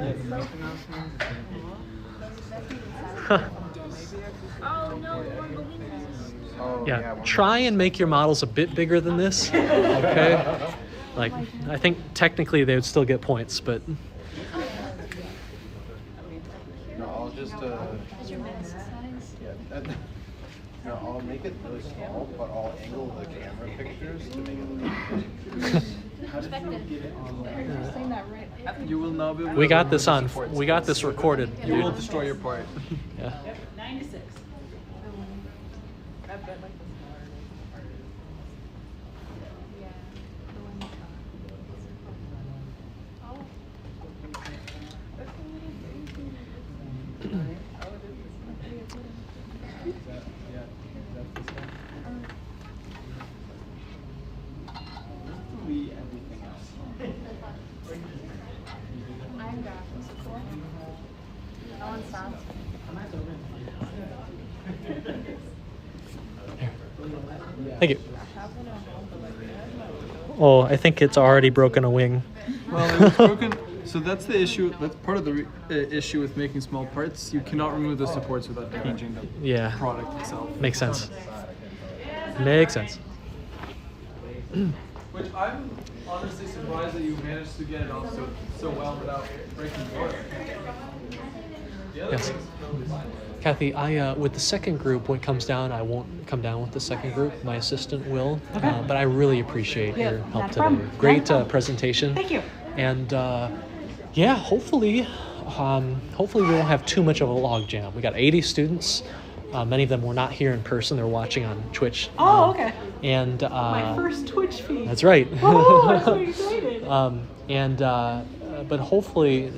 Oh no, more balloons. Oh, Yeah, try and make your models a bit bigger than this, okay? Like, I think technically they would still get points, but No, I'll just. Is your mask size? Yeah. No, I'll make it really small, but I'll angle the camera pictures to make it look big. How did you get it on? You will not be able We to got this remove on. the supports. We got this recorded. You will Dude. destroy your part. Yeah. 9 to 6. I bet like the smaller Delete everything else. I'm graphics support. No one stops. Thank you. Oh, I think it's already broken a wing. Well, it was broken. So that's the issue. That's part of the issue with making small parts. You cannot remove the supports without damaging the Yeah. product itself. Makes sense. Makes sense. Which I'm honestly surprised that you managed to get it off so well without breaking the part. Yes. Kathy, I with the second group, when it comes down, I won't come down with the second group. My assistant will. Okay. But I really appreciate Yeah, your help not a today. problem. Great Not a problem. presentation. Thank you. And yeah, hopefully we won't have too much of a log jam. We got 80 students. Many of them were not here in person. They're watching on Twitch. Oh, okay. And My first Twitch feed. that's right. Oh, I'm so excited. But hopefully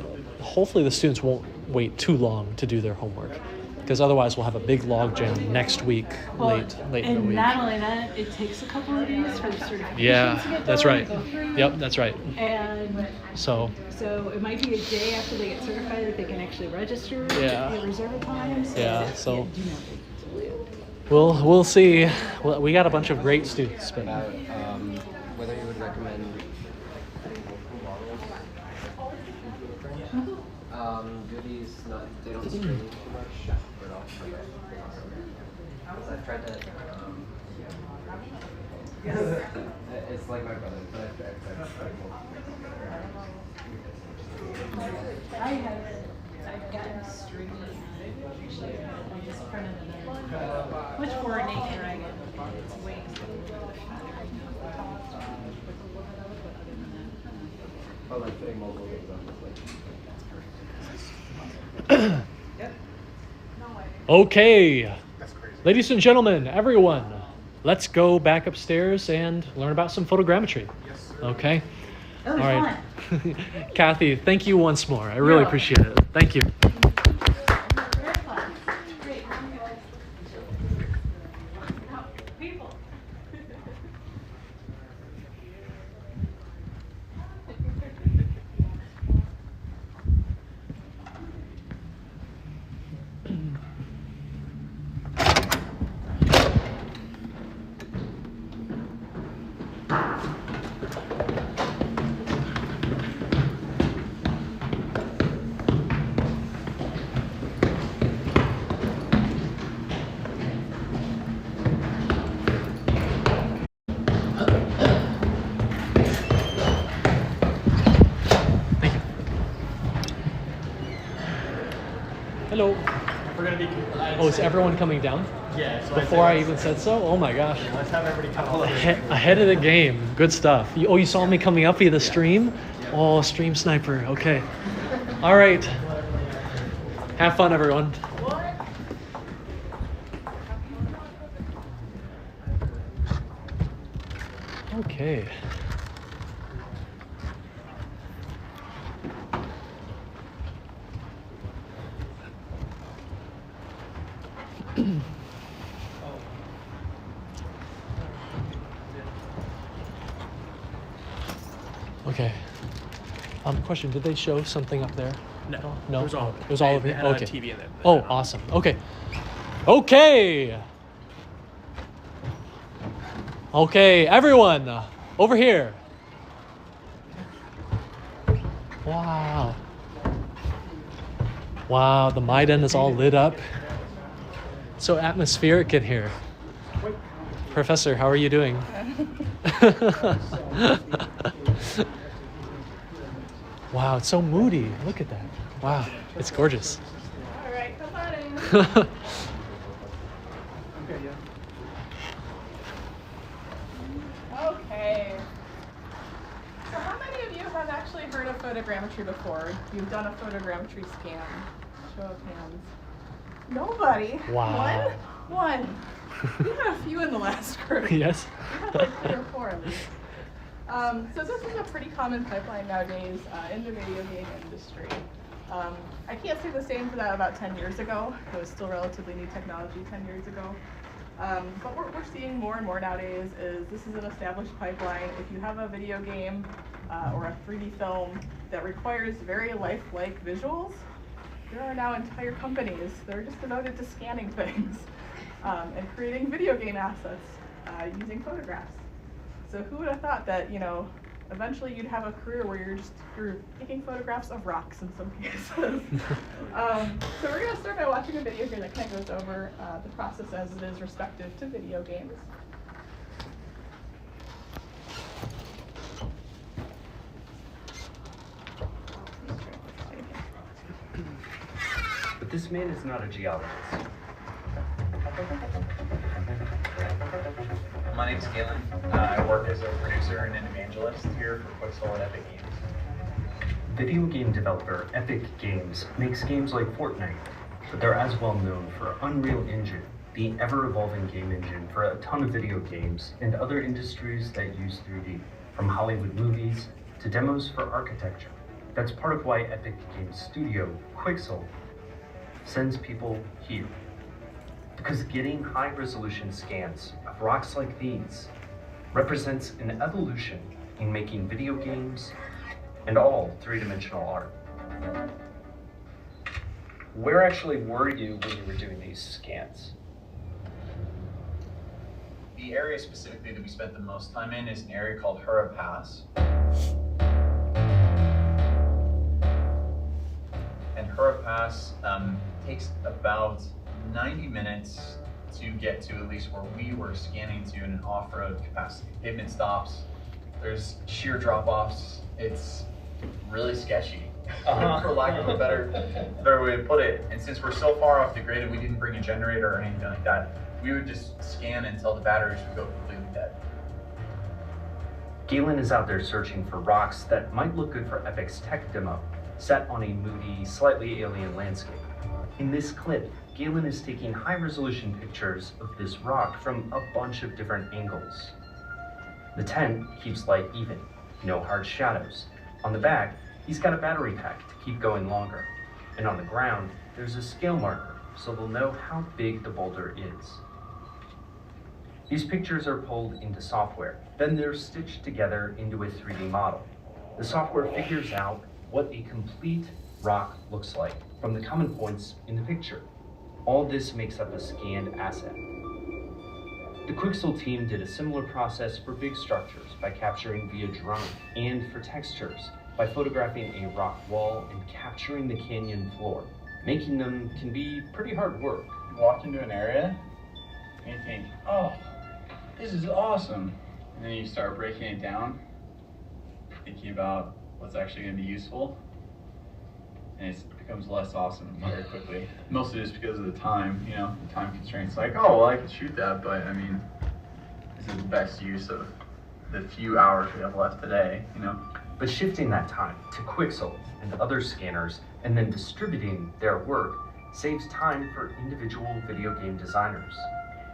the students won't wait too long to do their homework, because otherwise we'll have a big log jam next week, late in the and week. not only that, it takes a couple of days for the certifications Yeah, to get that's done, right. to go through. Yep, that's right. And So so it might be a day after they get certified that they can actually register. Yeah. Get reserve a time. So yeah, so do not wait until later. we'll see. Well, we got a bunch of great students, but About whether you would recommend do these not, they don't strain too much at all? I've tried to it's like my brother, but I've tried I've gotten stringy. Actually, I just printed another. Much more nature I get. It's way oh, like putting multiple things on this, like okay. Ladies and gentlemen, everyone, let's go back upstairs and learn about some photogrammetry. Yes. Okay. That was All right. Kathy, thank you once more. I really welcome. appreciate it. Thank you. Very fun. Great. People. Thank you. Hello. We're gonna be. Oh, is everyone coming down? Yeah. So Before I even said so? Oh my gosh. Let's have everybody come over. Ahead of the game. Good stuff. You saw me coming up via the stream? Oh, stream sniper. Okay. All right. Have fun, everyone. Okay. Okay. Question, did they show something up there? No. No? It was all. It was all of they it? had it on Okay. TV in there. Oh, awesome. Okay. Okay. Okay, everyone, over here. Wow. Wow, the Maiden is all lit up. So atmospheric in here. Professor, how are you doing? Wow, it's so moody. Look at that. Wow, it's gorgeous. All right, come on in. Okay, yeah. Okay. So how many of you have actually heard of photogrammetry before? You've done a photogrammetry scan? Show of hands. Nobody. Wow. One. We had a few in the last group. Yes. We had like 3 or 4 at least. So this is a pretty common pipeline nowadays in the video game industry. I can't say the same for that about 10 years ago. It was still relatively new technology 10 years ago. But what we're seeing more and more nowadays is this is an established pipeline. If you have a video game or a 3D film that requires very lifelike visuals, there are now entire companies that are just devoted to scanning things and creating video game assets using photographs. So who would have thought that, you know, eventually you'd have a career where you're taking photographs of rocks in some cases. So we're gonna start by watching a video here that kind of goes over the process as it is respective to video games. But this man is not a geologist. My name's Galen. I work as a producer and an evangelist here for Quixel at Epic Games. Video game developer Epic Games makes games like Fortnite, but they're as well known for Unreal Engine, the ever-evolving game engine for a ton of video games and other industries that use 3D, from Hollywood movies to demos for architecture. That's part of why Epic Games Studio, Quixel, sends people here. Because getting high-resolution scans of rocks like these represents an evolution in making video games and all three-dimensional art. Where actually were you when you were doing these scans? The area specifically that we spent the most time in is an area called Hura Pass. And Hura Pass takes about 90 minutes to get to at least where we were scanning to in an off-road capacity. Pavement stops, there's sheer drop-offs, it's really sketchy, for lack of a better way to put it. And since we're so far off the grid and we didn't bring a generator or anything like that, we would just scan until the batteries would go completely dead. Galen is out there searching for rocks that might look good for Epic's tech demo, set on a moody, slightly alien landscape. In this clip, Galen is taking high-resolution pictures of this rock from a bunch of different angles. The tent keeps light even, no hard shadows. On the back, he's got a battery pack to keep going longer. And on the ground, there's a scale marker, so they'll know how big the boulder is. These pictures are pulled into software, then they're stitched together into a 3D model. The software figures out what a complete rock looks like from the common points in the picture. All this makes up a scanned asset. The Quixel team did a similar process for big structures by capturing via drone, and for textures by photographing a rock wall and capturing the canyon floor. Making them can be pretty hard work. You walk into an area and you think, oh, this is awesome. And then you start breaking it down, thinking about what's actually going to be useful. And it becomes less awesome very quickly. Mostly just because of the time, you know, the time constraints. Like, oh, well, I could shoot that, but I mean, this is the best use of the few hours we have left today, you know? But shifting that time to Quixel and other scanners and then distributing their work saves time for individual video game designers.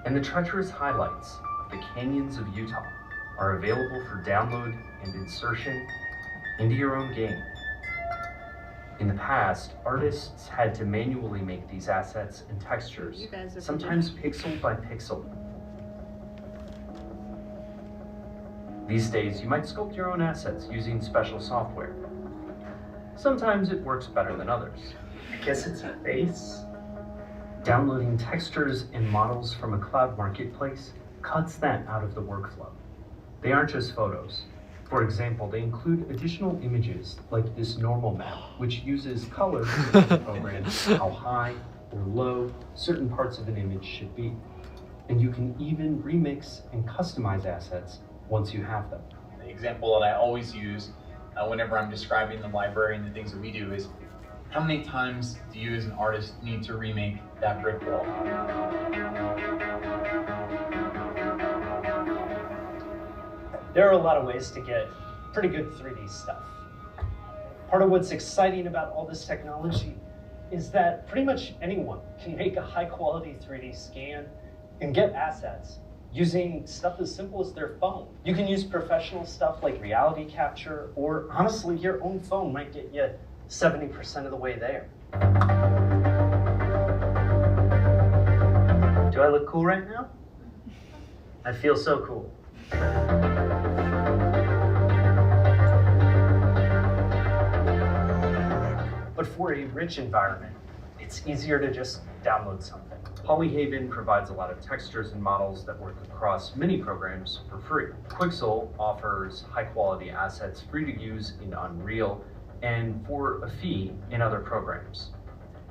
And the treacherous highlights of the canyons of Utah are available for download and insertion into your own game. In the past, artists had to manually make these assets and textures, sometimes pixel by pixel. These days, you might sculpt your own assets using special software. Sometimes it works better than others. I guess it's a face. Downloading textures and models from a cloud marketplace cuts that out of the workflow. They aren't just photos. For example, they include additional images like this normal map, which uses colors to program how high or low certain parts of an image should be. And you can even remix and customize assets once you have them. The example that I always use whenever I'm describing the library and the things that we do is, how many times do you as an artist need to remake that brick wall? There are a lot of ways to get pretty good 3D stuff. Part of what's exciting about all this technology is that pretty much anyone can make a high quality 3D scan and get assets using stuff as simple as their phone. You can use professional stuff like reality capture, or honestly, your own phone might get you 70% of the way there. Do I look cool right now? I feel so cool. But for a rich environment, it's easier to just download something. Polyhaven provides a lot of textures and models that work across many programs for free. Quixel offers high-quality assets free to use in Unreal and for a fee in other programs.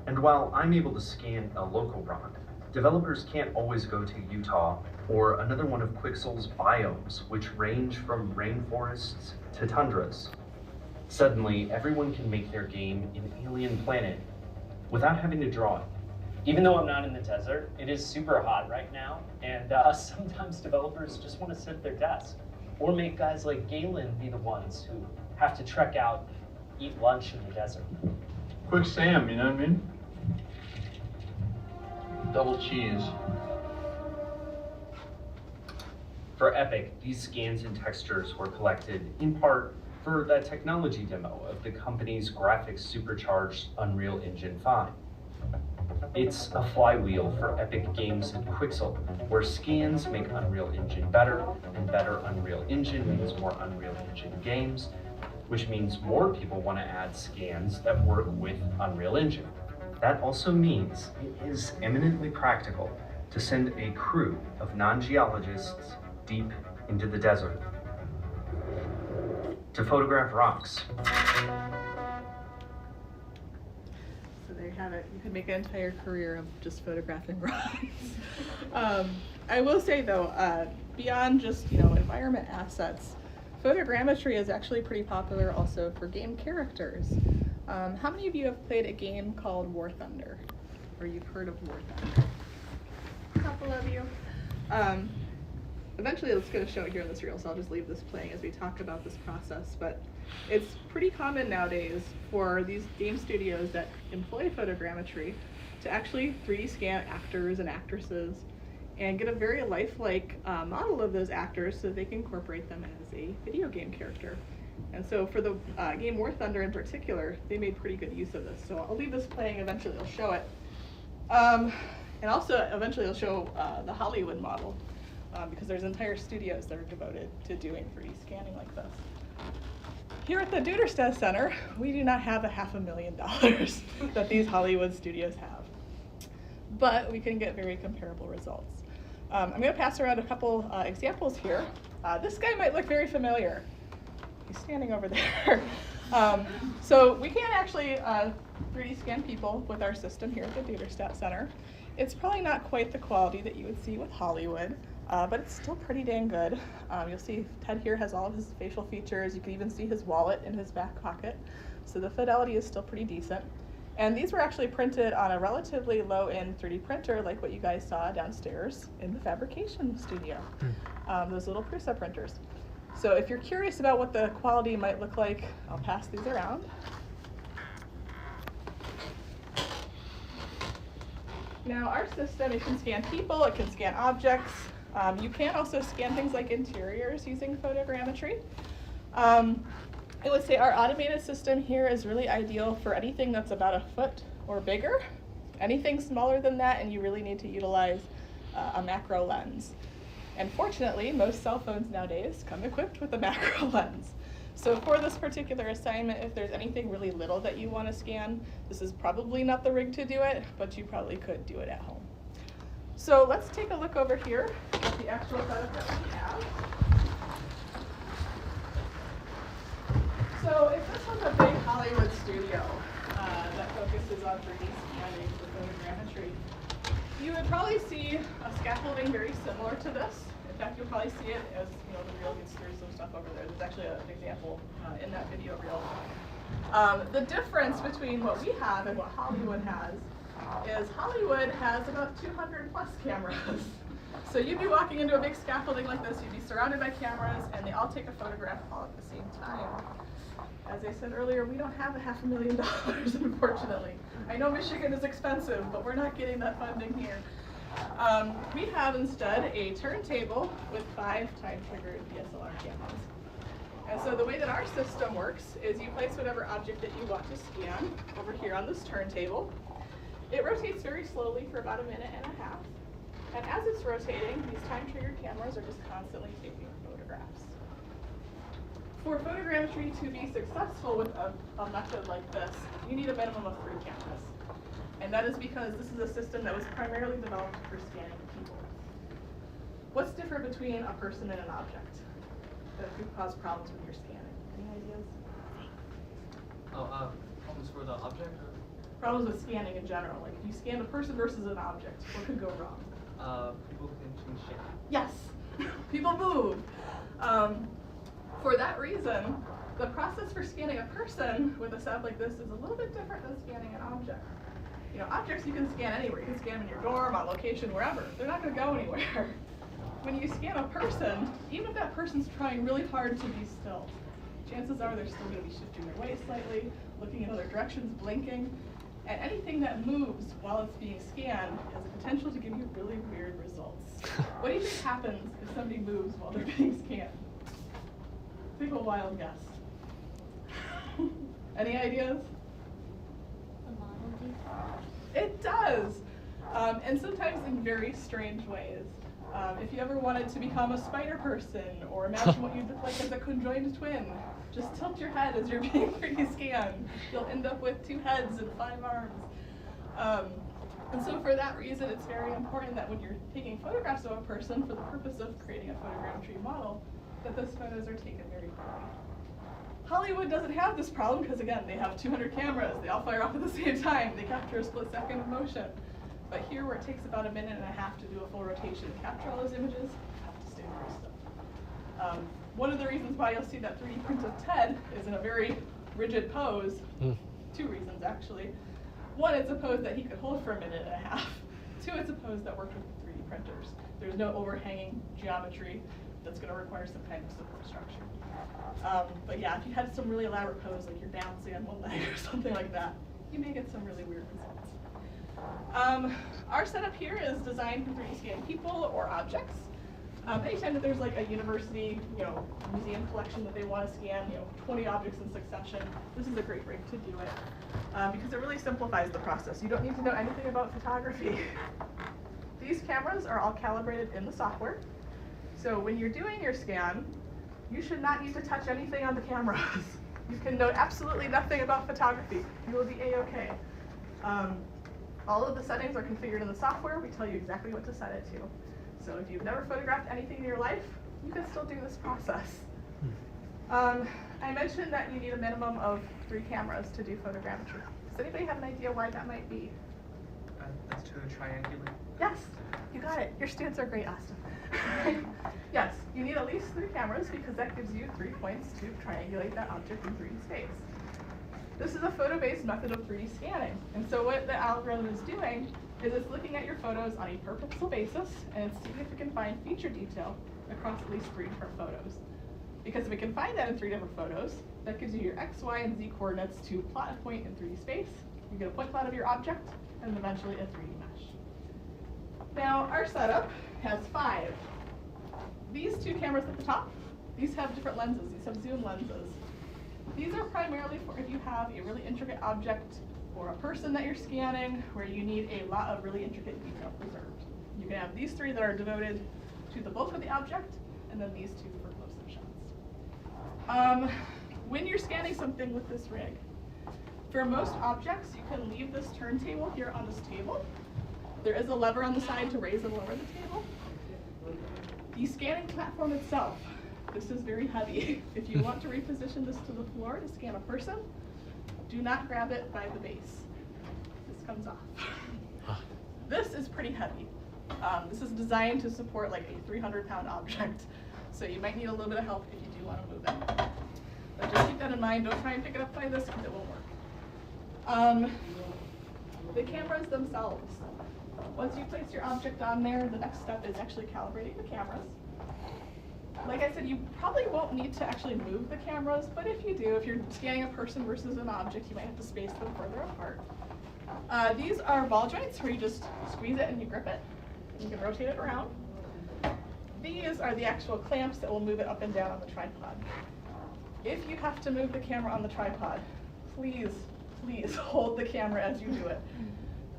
And while I'm able to scan a local rock, developers can't always go to Utah or another one of Quixel's biomes, which range from rainforests to tundras. Suddenly, everyone can make their game an alien planet without having to draw it. Even though I'm not in the desert, it is super hot right now, and sometimes developers just want to sit at their desk, or make guys like Galen be the ones who have to trek out, eat lunch in the desert. Quick Sam, you know what I mean? Double cheese. For Epic, these scans and textures were collected in part for that technology demo of the company's graphics supercharged Unreal Engine 5. It's a flywheel for Epic Games and Quixel, where scans make Unreal Engine better, and better Unreal Engine means more Unreal Engine games, which means more people want to add scans that work with Unreal Engine. That also means it is eminently practical to send a crew of non-geologists deep into the desert to photograph rocks. So there you have it. You can make an entire career of just photographing rocks. I will say though, beyond just environment assets, photogrammetry is actually pretty popular also for game characters. How many of you have played a game called War Thunder, or you've heard of War Thunder? A couple of you. Eventually it's going to show it here in this reel, so I'll just leave this playing as we talk about this process. But it's pretty common nowadays for these game studios that employ photogrammetry to actually 3D scan actors and actresses and get a very lifelike model of those actors so they can incorporate them as a video game character. And so for the game War Thunder in particular, they made pretty good use of this. So I'll leave this playing, eventually it'll show it. And also eventually it'll show the Hollywood model. Because there's entire studios that are devoted to doing 3D scanning like this. Here at the Duderstadt Center, we do not have $500,000 that these Hollywood studios have. But we can get very comparable results. I'm going to pass around a couple examples here. This guy might look very familiar. He's standing over there. So we can actually 3D scan people with our system here at the Duderstadt Center. It's probably not quite the quality that you would see with Hollywood. But it's still pretty dang good. You'll see Ted here has all of his facial features. You can even see his wallet in his back pocket. So the fidelity is still pretty decent. And these were actually printed on a relatively low-end 3D printer like what you guys saw downstairs in the fabrication studio. Those little Prusa printers. So if you're curious about what the quality might look like, I'll pass these around. Now our system, it can scan people, it can scan objects. You can also scan things like interiors using photogrammetry. I would say our automated system here is really ideal for anything that's about 1 foot or bigger. Anything smaller than that, and you really need to utilize a macro lens. And fortunately, most cell phones nowadays come equipped with a macro lens. So for this particular assignment, if there's anything really little that you want to scan, this is probably not the rig to do it, but you probably could do it at home. So let's take a look over here at the actual setup that we have. So if this was a big Hollywood studio that focuses on 3D scanning for photogrammetry, you would probably see a scaffolding very similar to this. In fact, you'll probably see it as the reel gets through some stuff over there. There's actually an example in that video reel. The difference between what we have and what Hollywood has is Hollywood has about 200 plus cameras. So you'd be walking into a big scaffolding like this, you'd be surrounded by cameras, and they all take a photograph all at the same time. As I said earlier, we don't have $500,000, unfortunately. I know Michigan is expensive, but we're not getting that funding here. We have instead a turntable with 5 time-triggered DSLR cameras. And so the way that our system works is you place whatever object that you want to scan over here on this turntable. It rotates very slowly for about 1.5 minutes. And as it's rotating, these time-triggered cameras are just constantly taking photographs. For photogrammetry to be successful with a method like this, you need a minimum of 3 cameras. And that is because this is a system that was primarily developed for scanning people. What's different between a person and an object that could cause problems when you're scanning? Any ideas? Problems for the object? Problems with scanning in general. Like if you scan a person versus an object, what could go wrong? People can change shape. Yes, people move. For that reason, the process for scanning a person with a setup like this is a little bit different than scanning an object. You know, objects you can scan anywhere. You can scan them in your dorm, on location, wherever. They're not going to go anywhere. When you scan a person, even if that person's trying really hard to be still, chances are they're still going to be shifting their weight slightly, looking in other directions, blinking. And anything that moves while it's being scanned has a potential to give you really weird results. What do you think happens if somebody moves while they're being scanned? Take a wild guess. Any ideas? It does, and sometimes in very strange ways. If you ever wanted to become a spider person, or imagine what you'd look like as a conjoined twin, just tilt your head as you're being 3D scanned. You'll end up with 2 heads and 5 arms. And so for that reason, it's very important that when you're taking photographs of a person for the purpose of creating a photogrammetry model, that those photos are taken very quickly. Hollywood doesn't have this problem because, again, they have 200 cameras. They all fire off at the same time. They capture a split second of motion. But here, where it takes about 1.5 minutes to do a full rotation and capture all those images, you have to stay very still. One of the reasons why you'll see that 3D print of Ted is in a very rigid pose, 2 reasons actually. One, it's a pose that he could hold for 1.5 minutes. 2, it's a pose that worked with 3D printers. There's no overhanging geometry that's going to require some kind of support structure. But yeah, if you had some really elaborate pose, like you're balancing on one leg or something like that, you may get some really weird results. Our setup here is designed for 3D scanning people or objects. Anytime that there's like a university, museum collection that they want to scan, 20 objects in succession, this is a great rig to do it because it really simplifies the process. You don't need to know anything about photography. These cameras are all calibrated in the software. So when you're doing your scan, you should not need to touch anything on the cameras. You can know absolutely nothing about photography. You will be A-okay. All of the settings are configured in the software. We tell you exactly what to set it to. So if you've never photographed anything in your life, you can still do this process. I mentioned that you need a minimum of 3 cameras to do photogrammetry. Does anybody have an idea why that might be? That's to triangulate. Yes, you got it. Your students are great, Austin. Yes, you need at least 3 cameras because that gives you 3 points to triangulate that object in 3D space. This is a photo-based method of 3D scanning. And so what the algorithm is doing is it's looking at your photos on a per pixel basis and it's seeing if it can find feature detail across at least 3 different photos. Because if it can find that in 3 different photos, that gives you your X, Y, and Z coordinates to plot a point in 3D space. You get a point cloud of your object and eventually a 3D mesh. Now, our setup has 5. These 2 cameras at the top, these have different lenses. These have zoom lenses. These are primarily for if you have a really intricate object or a person that you're scanning where you need a lot of really intricate detail preserved. You can have these 3 that are devoted to the bulk of the object, and then these 2 for close-up shots. When you're scanning something with this rig, for most objects, you can leave this turntable here on this table. There is a lever on the side to raise and lower the table. The scanning platform itself, this is very heavy. If you want to reposition this to the floor to scan a person, do not grab it by the base. This comes off. This is pretty heavy. This is designed to support like a 300-pound object. So you might need a little bit of help if you do want to move it. But just keep that in mind. Don't try and pick it up by this because it won't work. The cameras themselves. Once you place your object on there, the next step is actually calibrating the cameras. Like I said, you probably won't need to actually move the cameras, but if you do, if you're scanning a person versus an object, you might have to space them further apart. These are ball joints where you just squeeze it and you grip it. You can rotate it around. These are the actual clamps that will move it up and down on the tripod. If you have to move the camera on the tripod, please, please hold the camera as you do it.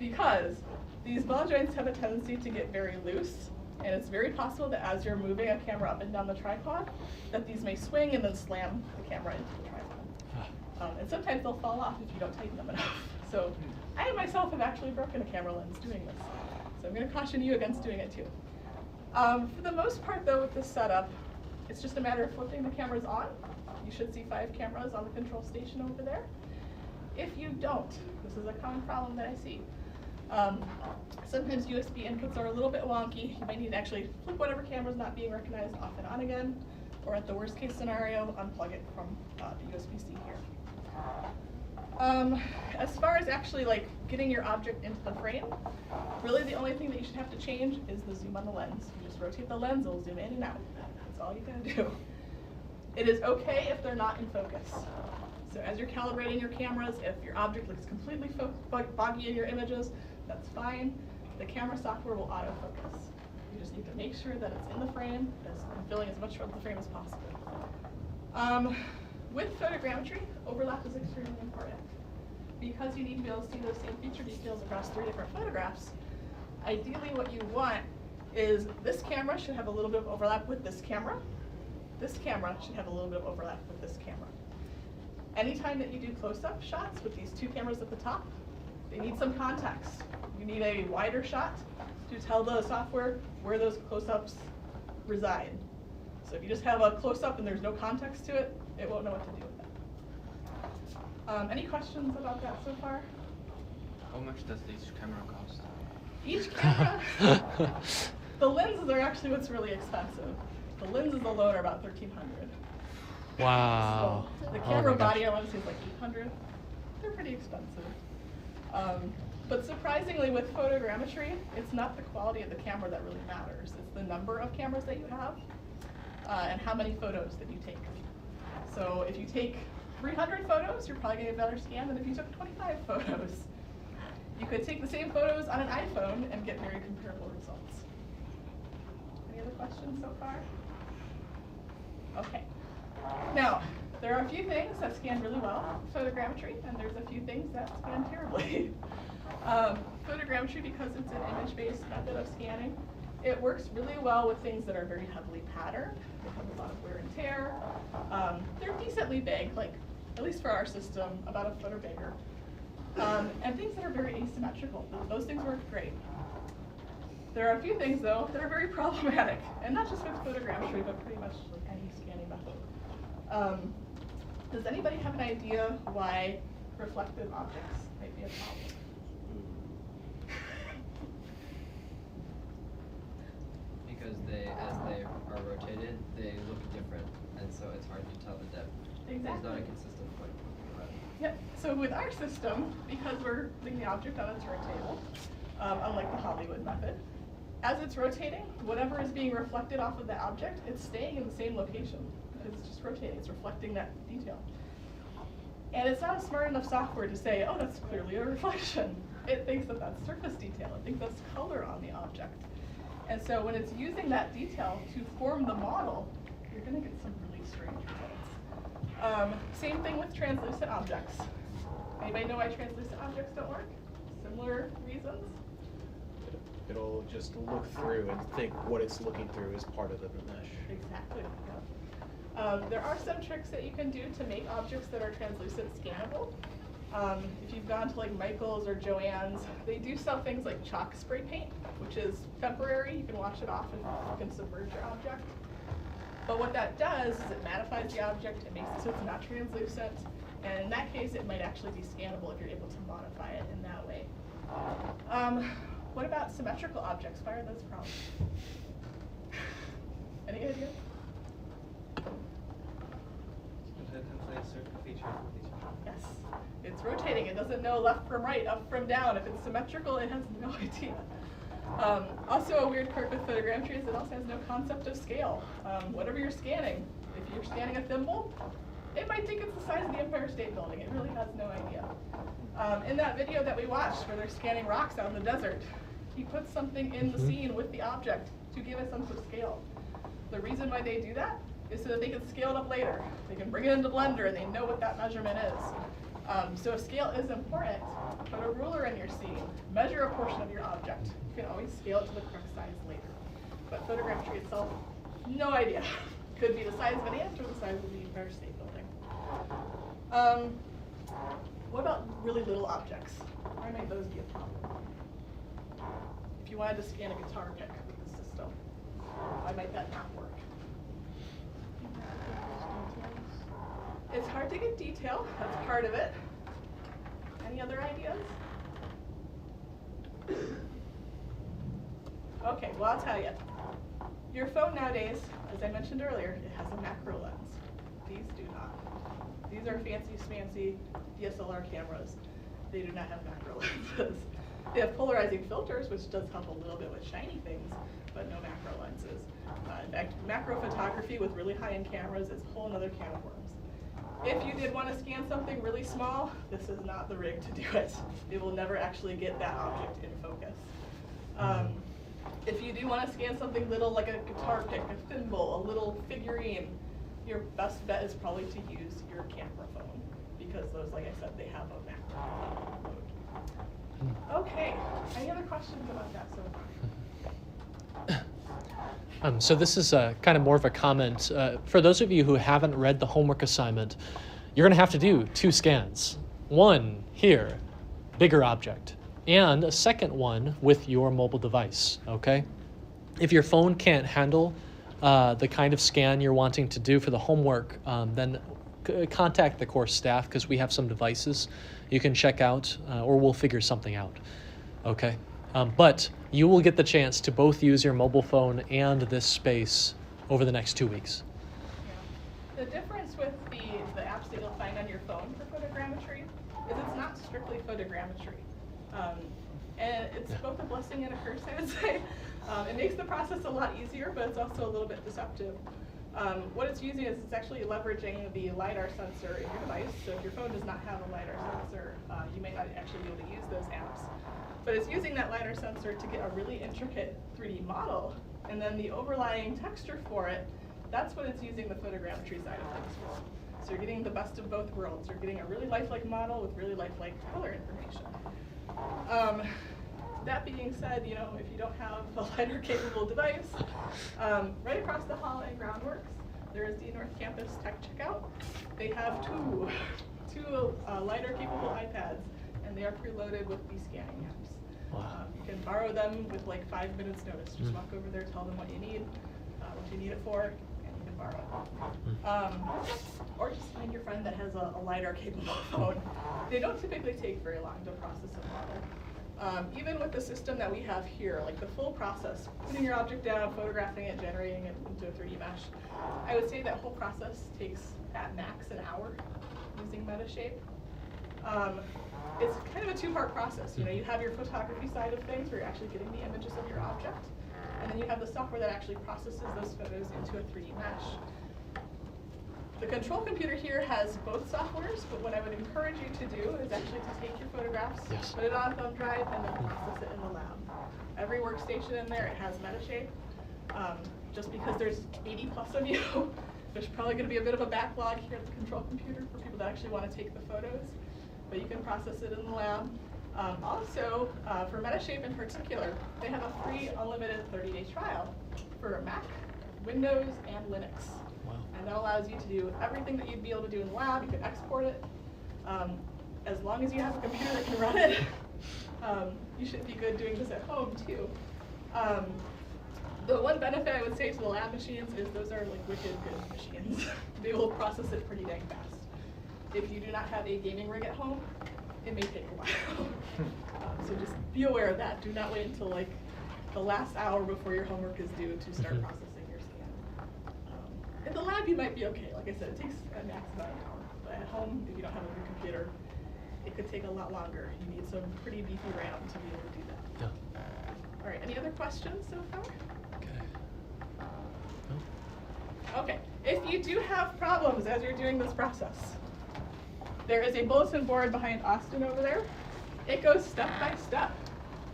Because these ball joints have a tendency to get very loose, and it's very possible that as you're moving a camera up and down the tripod, that these may swing and then slam the camera into the tripod. And sometimes they'll fall off if you don't tighten them enough. So I myself have actually broken a camera lens doing this. So I'm going to caution you against doing it too. For the most part though, with this setup, it's just a matter of flipping the cameras on. You should see 5 cameras on the control station over there. If you don't, this is a common problem that I see. Sometimes USB inputs are a little bit wonky. You might need to actually flip whatever camera's not being recognized off and on again, or at the worst case scenario, unplug it from the USB-C here. As far as actually like getting your object into the frame, really the only thing that you should have to change is the zoom on the lens. You just rotate the lens, it'll zoom in and out. That's all you gotta do. It is okay if they're not in focus. So as you're calibrating your cameras, if your object looks completely foggy in your images, that's fine. The camera software will autofocus. You just need to make sure that it's in the frame, and filling as much of the frame as possible. With photogrammetry, overlap is extremely important. Because you need to be able to see those same feature details across 3 different photographs, ideally what you want is this camera should have a little bit of overlap with this camera. This camera should have a little bit of overlap with this camera. Anytime that you do close-up shots with these 2 cameras at the top, they need some context. You need a wider shot to tell the software where those close-ups reside. So if you just have a close-up and there's no context to it, it won't know what to do with it. Any questions about that so far? How much does each camera cost? Each camera, the lenses are actually what's really expensive. The lenses alone are about $1,300. Wow. So the Oh camera my gosh. body I want to say is like $800. They're pretty expensive. But surprisingly with photogrammetry, it's not the quality of the camera that really matters. It's the number of cameras that you have and how many photos that you take. So if you take 300 photos, you're probably going to get a better scan than if you took 25 photos. You could take the same photos on an iPhone and get very comparable results. Any other questions so far? Okay. Now, there are a few things that scan really well with photogrammetry, and there's a few things that scan terribly. Photogrammetry, because it's an image-based method of scanning, it works really well with things that are very heavily patterned. They have a lot of wear and tear. They're decently big, like at least for our system, about a foot or bigger. And things that are very asymmetrical. Those things work great. There are a few things, though, that are very problematic, and not just with photogrammetry, but pretty much like any scanning method. Does anybody have an idea why reflective objects might be a problem? Because as they are rotated, they look different, and so it's hard to tell the depth. Exactly. It's not a consistent point. Yep. So with our system, because we're putting the object on a turntable, unlike the Hollywood method, as it's rotating, whatever is being reflected off of that object, it's staying in the same location. It's just rotating. It's reflecting that detail. And it's not a smart enough software to say, oh, that's clearly a reflection. It thinks that that's surface detail. It thinks that's color on the object. And so when it's using that detail to form the model, you're going to get some really strange results. Same thing with translucent objects. Anybody know why translucent objects don't work? Similar reasons? It'll just look through and think what it's looking through is part of the mesh. Exactly. Yeah. There are some tricks that you can do to make objects that are translucent scannable. If you've gone to like Michael's or Joann's, they do sell things like chalk spray paint, which is temporary. You can wash it off and you can submerge your object. But what that does is it mattifies the object, it makes it so it's not translucent, and in that case it might actually be scannable if you're able to modify it in that way. What about symmetrical objects? Why are those problems? Any idea? Sometimes they have certain features with each other. Yes. It's rotating. It doesn't know left from right, up from down. If it's symmetrical, it has no idea. Also, a weird quirk with photogrammetry is it also has no concept of scale. Whatever you're scanning, if you're scanning a thimble, it might think it's the size of the Empire State Building. It really has no idea. In that video that we watched where they're scanning rocks out in the desert, he puts something in the scene with the object to give a sense of scale. The reason why they do that is so that they can scale it up later. They can bring it into Blender and they know what that measurement is. So if scale is important, put a ruler in your scene, measure a portion of your object. You can always scale it to the correct size later. But photogrammetry itself, no idea. Could be the size of an ant or the size of the Empire State Building. What about really little objects? Why might those be a problem? If you wanted to scan a guitar pick with the system, why might that not work? It's hard to get detail, that's part of it. Any other ideas? Okay, well I'll tell you. Your phone nowadays, as I mentioned earlier, it has a macro lens. These do not. These are fancy schmancy DSLR cameras. They do not have macro lenses. They have polarizing filters, which does help a little bit with shiny things, but no macro lenses. In fact, macro photography with really high-end cameras is a whole other can of worms. If you did want to scan something really small, this is not the rig to do it. It will never actually get that object in focus. If you do want to scan something little like a guitar pick, a thimble, a little figurine, your best bet is probably to use your camera phone because those, like I said, they have a macro mode. Okay, any other questions about that so far? So this is kind of more of a comment. For those of you who haven't read the homework assignment, you're going to have to do 2 scans. One here, bigger object, and a second one with your mobile device, okay? If your phone can't handle the kind of scan you're wanting to do for the homework, then contact the course staff because we have some devices you can check out or we'll figure something out, okay? But you will get the chance to both use your mobile phone and this space over the next 2 weeks. Yeah. The difference with the apps that you'll find on your phone for photogrammetry is it's not strictly photogrammetry. And it's both a blessing and a curse, I would say. It makes the process a lot easier, but it's also a little bit deceptive. What it's using is it's actually leveraging the LiDAR sensor in your device. So if your phone does not have a LiDAR sensor, you may not actually be able to use those apps. But it's using that LiDAR sensor to get a really intricate 3D model, and then the overlying texture for it, that's what it's using the photogrammetry side of things for. So you're getting the best of both worlds. You're getting a really lifelike model with really lifelike color information. That being said, you know, if you don't have a LiDAR-capable device, right across the hall at Groundworks, there is the North Campus Tech Checkout. They have two LiDAR-capable iPads, and they are preloaded with the scanning apps. You can borrow them with like 5 minutes notice. Just walk over there, tell them what you need it for, and you can borrow it. Or just find your friend that has a LiDAR-capable phone. They don't typically take very long to process a model. Even with the system that we have here, like the full process, putting your object down, photographing it, generating it into a 3D mesh, I would say that whole process takes at max an hour using Metashape. It's kind of a 2-part process. You know, you have your photography side of things where you're actually getting the images of your object, and then you have the software that actually processes those photos into a 3D mesh. The control computer here has both softwares, but what I would encourage you to do is actually to take your photographs, put it on a thumb drive, and then process it in the lab. Every workstation in there, it has Metashape. Just because there's 80 plus of you, there's probably going to be a bit of a backlog here at the control computer for people that actually want to take the photos, but you can process it in the lab. Also, for Metashape in particular, they have a free unlimited 30-day trial for Mac, Windows, and Linux. And that allows you to do everything that you'd be able to do in the lab. You can export it. As long as you have a computer that can run it, you should be good doing this at home too. The one benefit I would say to the lab machines is those are like wicked good machines. They will process it pretty dang fast. If you do not have a gaming rig at home, it may take a while. So just be aware of that. Do not wait until like the last hour before your homework is due to start processing your scan. In the lab, you might be okay. Like I said, it takes at max about an hour. But at home, if you don't have a good computer, it could take a lot longer. You need some pretty beefy RAM to be able to do that. Yeah. All right, any other questions so far? Okay. Okay, if you do have problems as you're doing this process, there is a bulletin board behind Austin over there. It goes step by step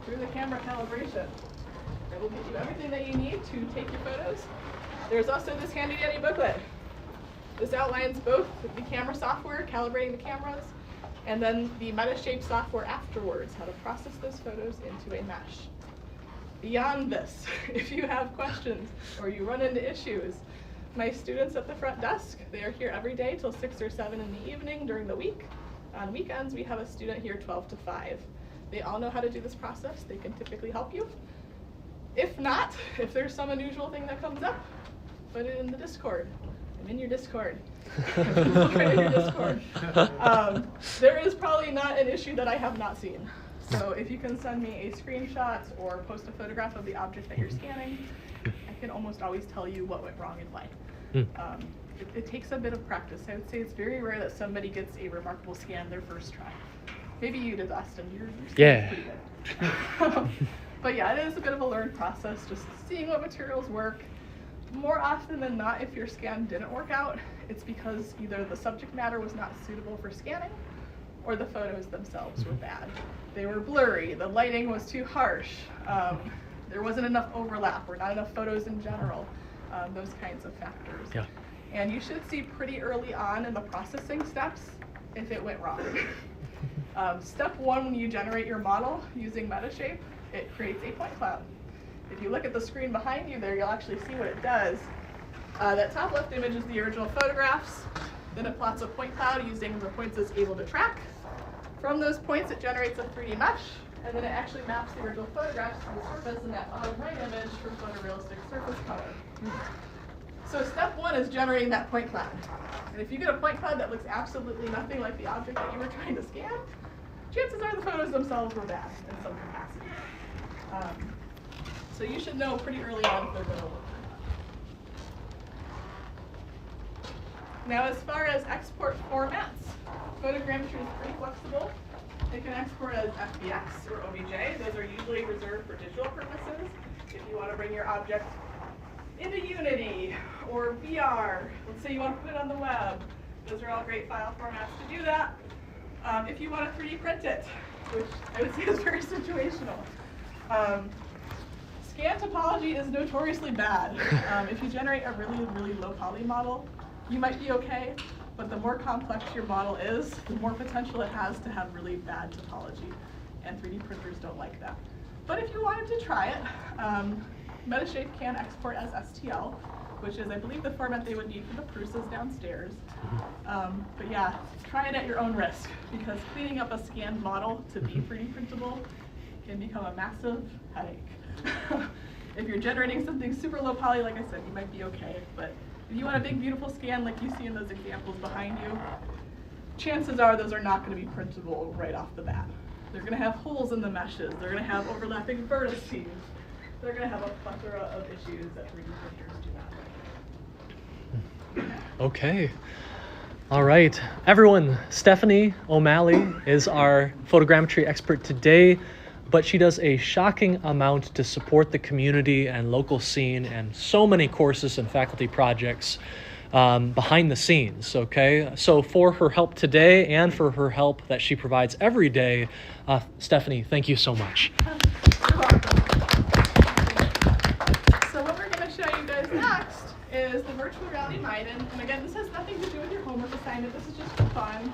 through the camera calibration. It will give you everything that you need to take your photos. There's also this handy dandy booklet. This outlines both the camera software, calibrating the cameras, and then the Metashape software afterwards, how to process those photos into a mesh. Beyond this, if you have questions or you run into issues, my students at the front desk, they are here every day till 6 or 7 in the evening during the week. On weekends, we have a student here 12 to 5. They all know how to do this process. They can typically help you. If not, if there's some unusual thing that comes up, put it in the Discord. I'm in your Discord. In your Discord. There is probably not an issue that I have not seen. So if you can send me a screenshot or post a photograph of the object that you're scanning, I can almost always tell you what went wrong and why. It takes a bit of practice. I would say it's very rare that somebody gets a remarkable scan their first try. Maybe you did, Austin. You're pretty good. But yeah, it is a bit of a learned process, just seeing what materials work. More often than not, if your scan didn't work out, it's because either the subject matter was not suitable for scanning or the photos themselves were bad. They were blurry, the lighting was too harsh, there wasn't enough overlap or not enough photos in general, those kinds of factors. Yeah. And you should see pretty early on in the processing steps if it went wrong. Step 1, when you generate your model using Metashape, it creates a point cloud. If you look at the screen behind you there, you'll actually see what it does. That top left image is the original photographs. Then it plots a point cloud using the points it's able to track. From those points, it generates a 3D mesh, and then it actually maps the original photographs to the surface in that bottom right image for photorealistic surface color. So step 1 is generating that point cloud. And if you get a point cloud that looks absolutely nothing like the object that you were trying to scan, chances are the photos themselves were bad in some capacity. So you should know pretty early on if they're going to work or not. Now, as far as export formats, photogrammetry is pretty flexible. It can export as FBX or OBJ. Those are usually reserved for digital purposes. If you want to bring your object into Unity or VR, let's say you want to put it on the web, those are all great file formats to do that. If you want to 3D print it, which I would say is very situational. Scan topology is notoriously bad. If you generate a really, really low poly model, you might be okay, but the more complex your model is, the more potential it has to have really bad topology, and 3D printers don't like that. But if you wanted to try it, Metashape can export as STL, which is, I believe, the format they would need for the Prusas downstairs. But yeah, try it at your own risk, because cleaning up a scanned model to be 3D printable can become a massive headache. If you're generating something super low poly, like I said, you might be okay, but if you want a big, beautiful scan like you see in those examples behind you, chances are those are not going to be printable right off the bat. They're going to have holes in the meshes, they're going to have overlapping vertices, they're going to have a plethora of issues that 3D printers do not like. Okay. All right. Everyone, Stephanie O'Malley is our photogrammetry expert today, but she does a shocking amount to support the community and local scene and so many courses and faculty projects behind the scenes, okay? So for her help today and for her help that she provides every day, Stephanie, thank you so much. You're welcome. So what we're going to show you guys next is the virtual reality Maiden. And again, this has nothing to do with your homework assignment. This is just for fun.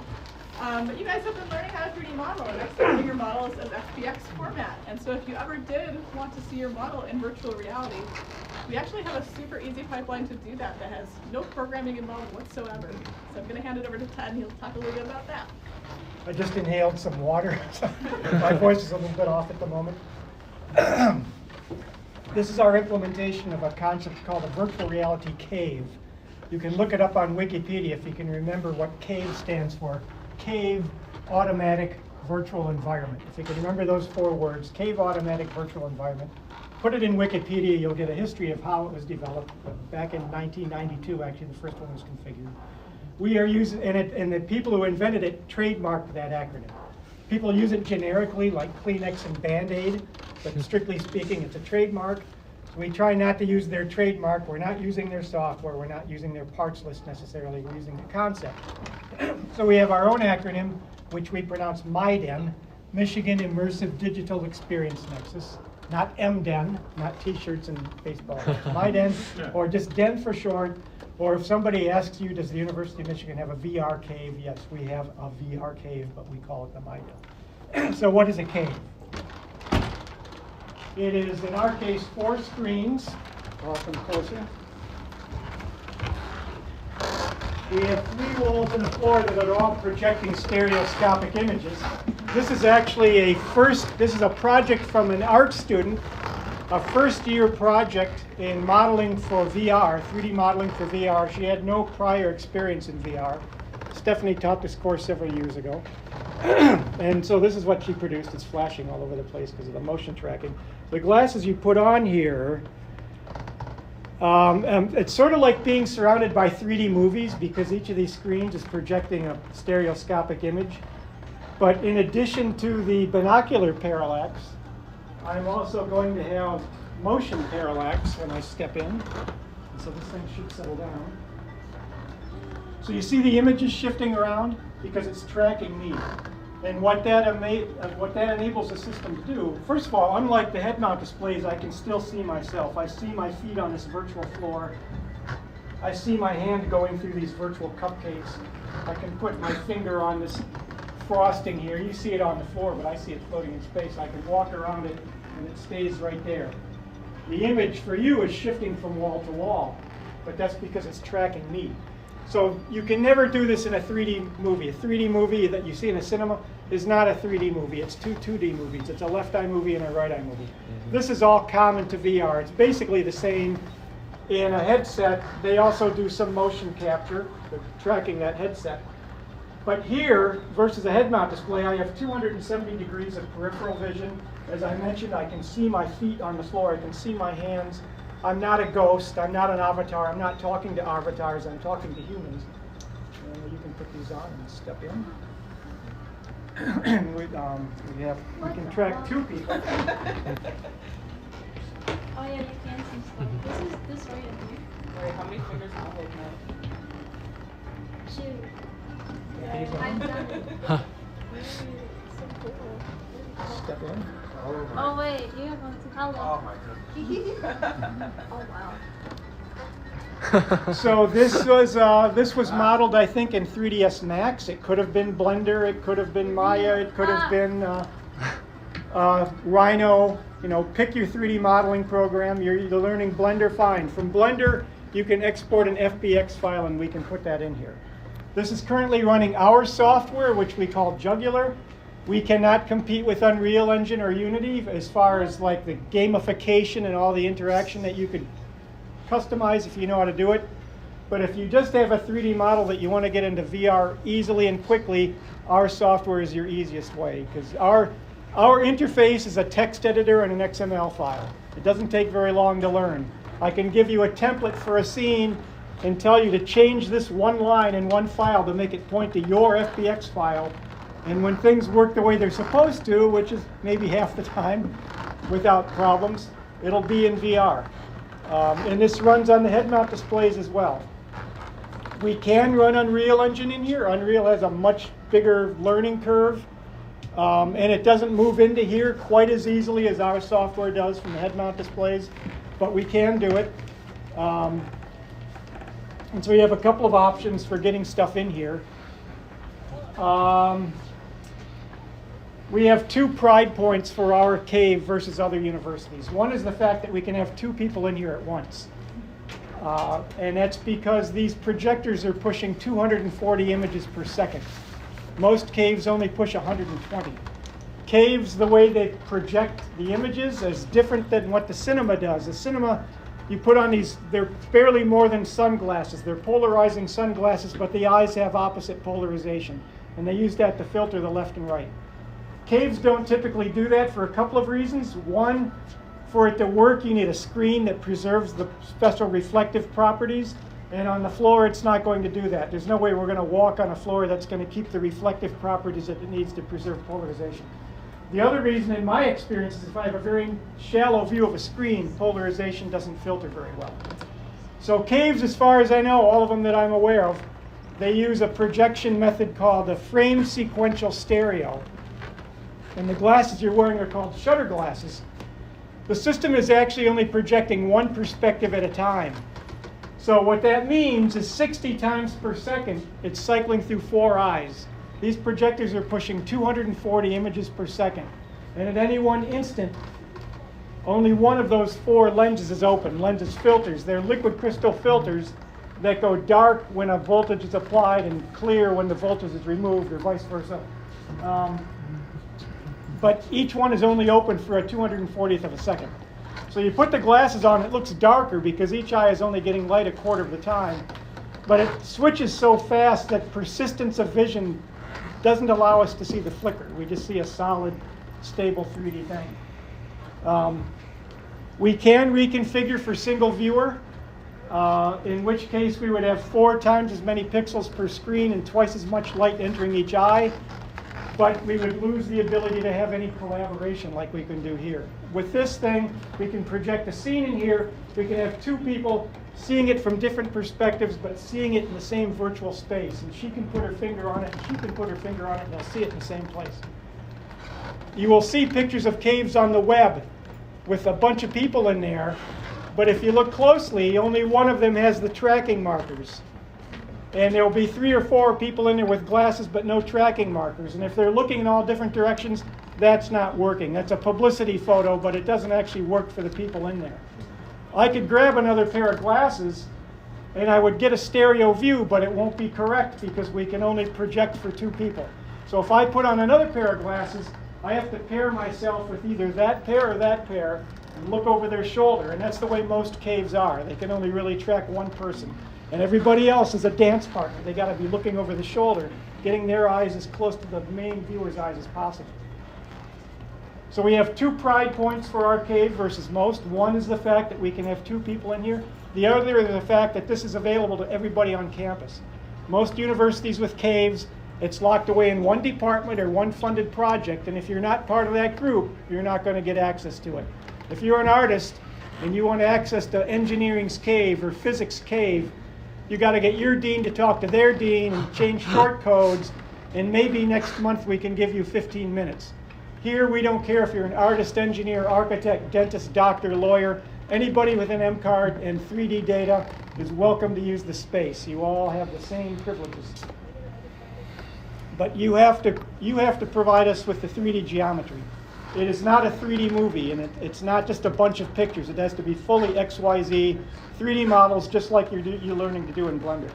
But you guys have been learning how to 3D model and exporting your models as FBX format. And so if you ever did want to see your model in virtual reality, we actually have a super easy pipeline to do that has no programming involved whatsoever. So I'm going to hand it over to Ted, and he'll talk a little bit about that. I just inhaled some water, so my voice is a little bit off at the moment. This is our implementation of a concept called a virtual reality cave. You can look it up on Wikipedia if you can remember what CAVE stands for. Cave Automatic Virtual Environment. If you can remember those 4 words, Cave Automatic Virtual Environment. Put it in Wikipedia, you'll get a history of how it was developed. Back in 1992, actually, the first one was configured. We are using, and the people who invented it trademarked that acronym. People use it generically like Kleenex and Band-Aid, but strictly speaking, it's a trademark. So we try not to use their trademark. We're not using their software. We're not using their parts list necessarily. We're using the concept. So we have our own acronym, which we pronounce MIDEN, Michigan Immersive Digital Experience Nexus. Not MDEN, not t-shirts and baseball. MIDEN, or just DEN for short. Or if somebody asks you, does the University of Michigan have a VR cave? Yes, we have a VR cave, but we call it the MIDEN. So what is a cave? It is, in our case, 4 screens. I'll come closer. We have 3 walls and a floor that are all projecting stereoscopic images. This is actually this is a project from an art student, a first-year project in modeling for VR, 3D modeling for VR. She had no prior experience in VR. Stephanie taught this course several years ago. And so this is what she produced. It's flashing all over the place because of the motion tracking. The glasses you put on here, it's sort of like being surrounded by 3D movies because each of these screens is projecting a stereoscopic image. But in addition to the binocular parallax, I'm also going to have motion parallax when I step in. And so this thing should settle down. So you see the images shifting around because it's tracking me. And what that enables the system to do, first of all, unlike the head-mount displays, I can still see myself. I see my feet on this virtual floor. I see my hand going through these virtual cupcakes. I can put my finger on this frosting here. You see it on the floor, but I see it floating in space. I can walk around it, and it stays right there. The image for you is shifting from wall to wall, but that's because it's tracking me. So you can never do this in a 3D movie. A 3D movie that you see in a cinema is not a 3D movie. It's 2D movies. It's a left eye movie and a right eye movie. This is all common to VR. It's basically the same in a headset. They also do some motion capture, tracking that headset. But here, versus a head-mount display, I have 270 degrees of peripheral vision. As I mentioned, I can see my feet on the floor. I can see my hands. I'm not a ghost. I'm not an avatar. I'm not talking to avatars. I'm talking to humans. And you can put these on and step in. And we can track 2 people. Oh yeah, you can see stuff. This is right in here. Wait, how many fingers am I holding up? 2. These I've on. done it. Huh. So cool. Step in. Oh wait, you have one too. Hello. Oh my goodness. Oh wow. So this was modeled, I think, in 3ds Max. It could have been Blender. It could have been Maya. It could have been Rhino. You know, pick your 3D modeling program. You're learning Blender, fine. From Blender, you can export an FBX file, and we can put that in here. This is currently running our software, which we call Jugular. We cannot compete with Unreal Engine or Unity as far as like the gamification and all the interaction that you could customize if you know how to do it. But if you just have a 3D model that you want to get into VR easily and quickly, our software is your easiest way, because our interface is a text editor and an XML file. It doesn't take very long to learn. I can give you a template for a scene and tell you to change this one line in one file to make it point to your FBX file. And when things work the way they're supposed to, which is maybe half the time without problems, it'll be in VR. And this runs on the head-mount displays as well. We can run Unreal Engine in here. Unreal has a much bigger learning curve. And it doesn't move into here quite as easily as our software does from the head-mount displays, but we can do it. And so we have a couple of options for getting stuff in here. We have 2 pride points for our cave versus other universities. One is the fact that we can have 2 people in here at once. And that's because these projectors are pushing 240 images per second. Most caves only push 120. Caves, the way they project the images, is different than what the cinema does. The cinema, you put on these, they're barely more than sunglasses. They're polarizing sunglasses, but the eyes have opposite polarization. And they use that to filter the left and right. Caves don't typically do that for a couple of reasons. One, for it to work, you need a screen that preserves the special reflective properties. And on the floor, it's not going to do that. There's no way we're going to walk on a floor that's going to keep the reflective properties that it needs to preserve polarization. The other reason, in my experience, is if I have a very shallow view of a screen, polarization doesn't filter very well. So caves, as far as I know, all of them that I'm aware of, they use a projection method called a frame sequential stereo. And the glasses you're wearing are called shutter glasses. The system is actually only projecting one perspective at a time. So what that means is 60 times per second, it's cycling through 4 eyes. These projectors are pushing 240 images per second. And at any one instant, only one of those 4 lenses is open. Lenses filters. They're liquid crystal filters that go dark when a voltage is applied and clear when the voltage is removed, or vice versa. But each one is only open for a 240th of a second. So you put the glasses on, it looks darker because each eye is only getting light a quarter of the time. But it switches so fast that persistence of vision doesn't allow us to see the flicker. We just see a solid, stable 3D thing. We can reconfigure for single viewer, in which case we would have 4 times as many pixels per screen and twice as much light entering each eye. But we would lose the ability to have any collaboration like we can do here. With this thing, we can project a scene in here. We can have 2 people seeing it from different perspectives, but seeing it in the same virtual space. And she can put her finger on it, and she can put her finger on it, and they'll see it in the same place. You will see pictures of caves on the web with a bunch of people in there. But if you look closely, only one of them has the tracking markers. And there will be 3 or 4 people in there with glasses but no tracking markers. And if they're looking in all different directions, that's not working. That's a publicity photo, but it doesn't actually work for the people in there. I could grab another pair of glasses and I would get a stereo view, but it won't be correct because we can only project for 2 people. So if I put on another pair of glasses, I have to pair myself with either that pair or that pair and look over their shoulder. And that's the way most caves are. They can only really track one person. And everybody else is a dance partner. They got to be looking over the shoulder, getting their eyes as close to the main viewer's eyes as possible. So we have 2 pride points for our cave versus most. One is the fact that we can have 2 people in here. The other is the fact that this is available to everybody on campus. Most universities with caves, it's locked away in one department or one funded project. And if you're not part of that group, you're not going to get access to it. If you're an artist and you want access to engineering's cave or physics cave, you got to get your dean to talk to their dean and change short codes, and maybe next month we can give you 15 minutes. Here we don't care if you're an artist, engineer, architect, dentist, doctor, lawyer. Anybody with an M card and 3D data is welcome to use the space. You all have the same privileges. But you have to provide us with the 3D geometry. It is not a 3D movie, and it's not just a bunch of pictures. It has to be fully XYZ 3D models, just like you're learning to do in Blender.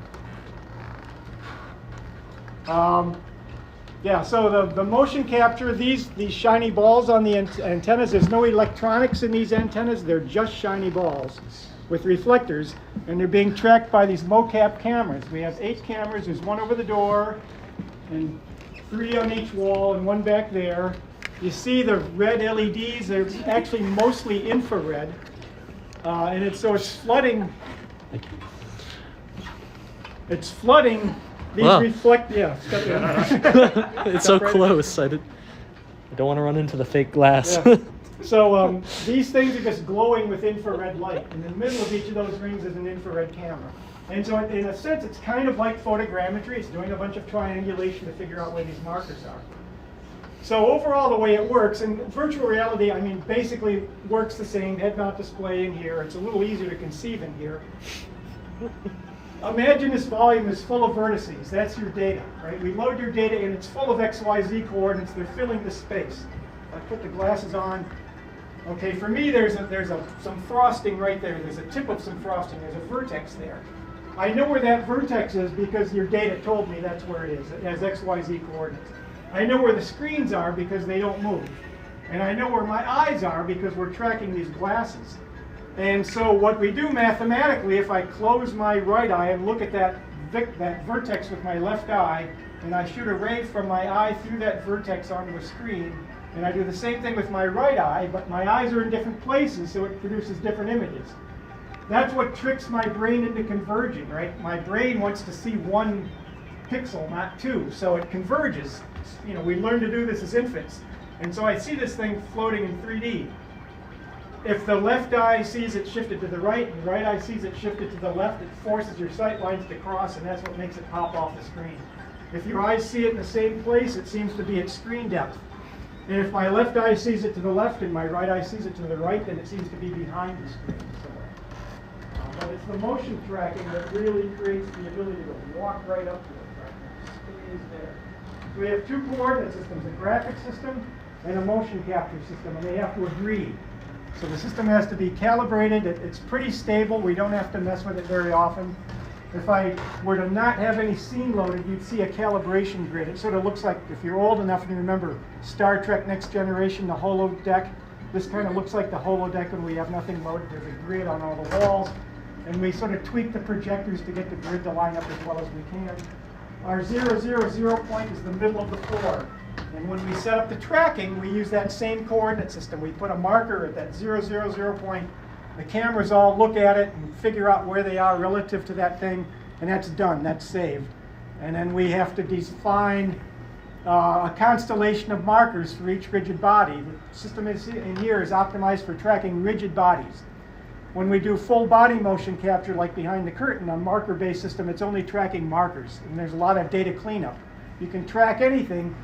Yeah, so the motion capture, these shiny balls on the antennas, there's no electronics in these antennas. They're just shiny balls with reflectors, and they're being tracked by these mocap cameras. We have 8 cameras. There's 1 over the door, and 3 on each wall, and 1 back there. You see the red LEDs, they're actually mostly infrared. And it's flooding. It's flooding these reflect. Yeah. It's so close. I don't want to run into the fake glass. Yeah. So these things are just glowing with infrared light. In the middle of each of those rings is an infrared camera. And so in a sense, it's kind of like photogrammetry. It's doing a bunch of triangulation to figure out where these markers are. So overall, the way it works, and virtual reality, I mean, basically works the same. Head-mount display in here. It's a little easier to conceive in here. Imagine this volume is full of vertices. That's your data, right? We load your data, and it's full of XYZ coordinates. They're filling the space. I put the glasses on. Okay, for me, there's some frosting right there. There's a tip of some frosting. There's a vertex there. I know where that vertex is because your data told me that's where it is. It has XYZ coordinates. I know where the screens are because they don't move. And I know where my eyes are because we're tracking these glasses. And so what we do mathematically, if I close my right eye and look at that vertex with my left eye, and I shoot a ray from my eye through that vertex onto a screen, and I do the same thing with my right eye, but my eyes are in different places, so it produces different images. That's what tricks my brain into converging, right? My brain wants to see one pixel, not two, so it converges. You know, we learn to do this as infants. And so I see this thing floating in 3D. If the left eye sees it shifted to the right, and the right eye sees it shifted to the left, it forces your sight lines to cross, and that's what makes it pop off the screen. If your eyes see it in the same place, it seems to be at screen depth. And if my left eye sees it to the left and my right eye sees it to the right, then it seems to be behind the screen somewhere. But it's the motion tracking that really creates the ability to walk right up to it. Right? Squeeze there. So we have two coordinate systems, a graphic system and a motion capture system, and they have to agree. So the system has to be calibrated. It's pretty stable. We don't have to mess with it very often. If I were to not have any scene loaded, you'd see a calibration grid. It sort of looks like, if you're old enough and you remember Star Trek Next Generation, the holodeck, this kind of looks like the holodeck when we have nothing loaded. There's a grid on all the walls, and we sort of tweak the projectors to get the grid to line up as well as we can. Our 0, 0, 0 point is the middle of the floor. And when we set up the tracking, we use that same coordinate system. We put a marker at that 0, 0, 0 point. The cameras all look at it and figure out where they are relative to that thing, and that's done, that's saved. And then we have to define a constellation of markers for each rigid body. The system in here is optimized for tracking rigid bodies. When we do full body motion capture, like behind the curtain, a marker-based system, it's only tracking markers, and there's a lot of data cleanup. You can track anything,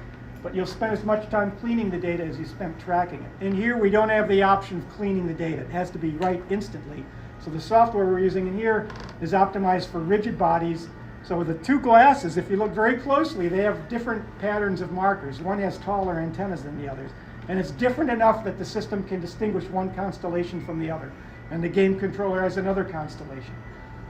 but you'll spend as much time cleaning the data as you spent tracking it. In here, we don't have the option of cleaning the data. It has to be right instantly. So the software we're using in here is optimized for rigid bodies. So with the two glasses, if you look very closely, they have different patterns of markers. One has taller antennas than the others. And it's different enough that the system can distinguish one constellation from the other. And the game controller has another constellation.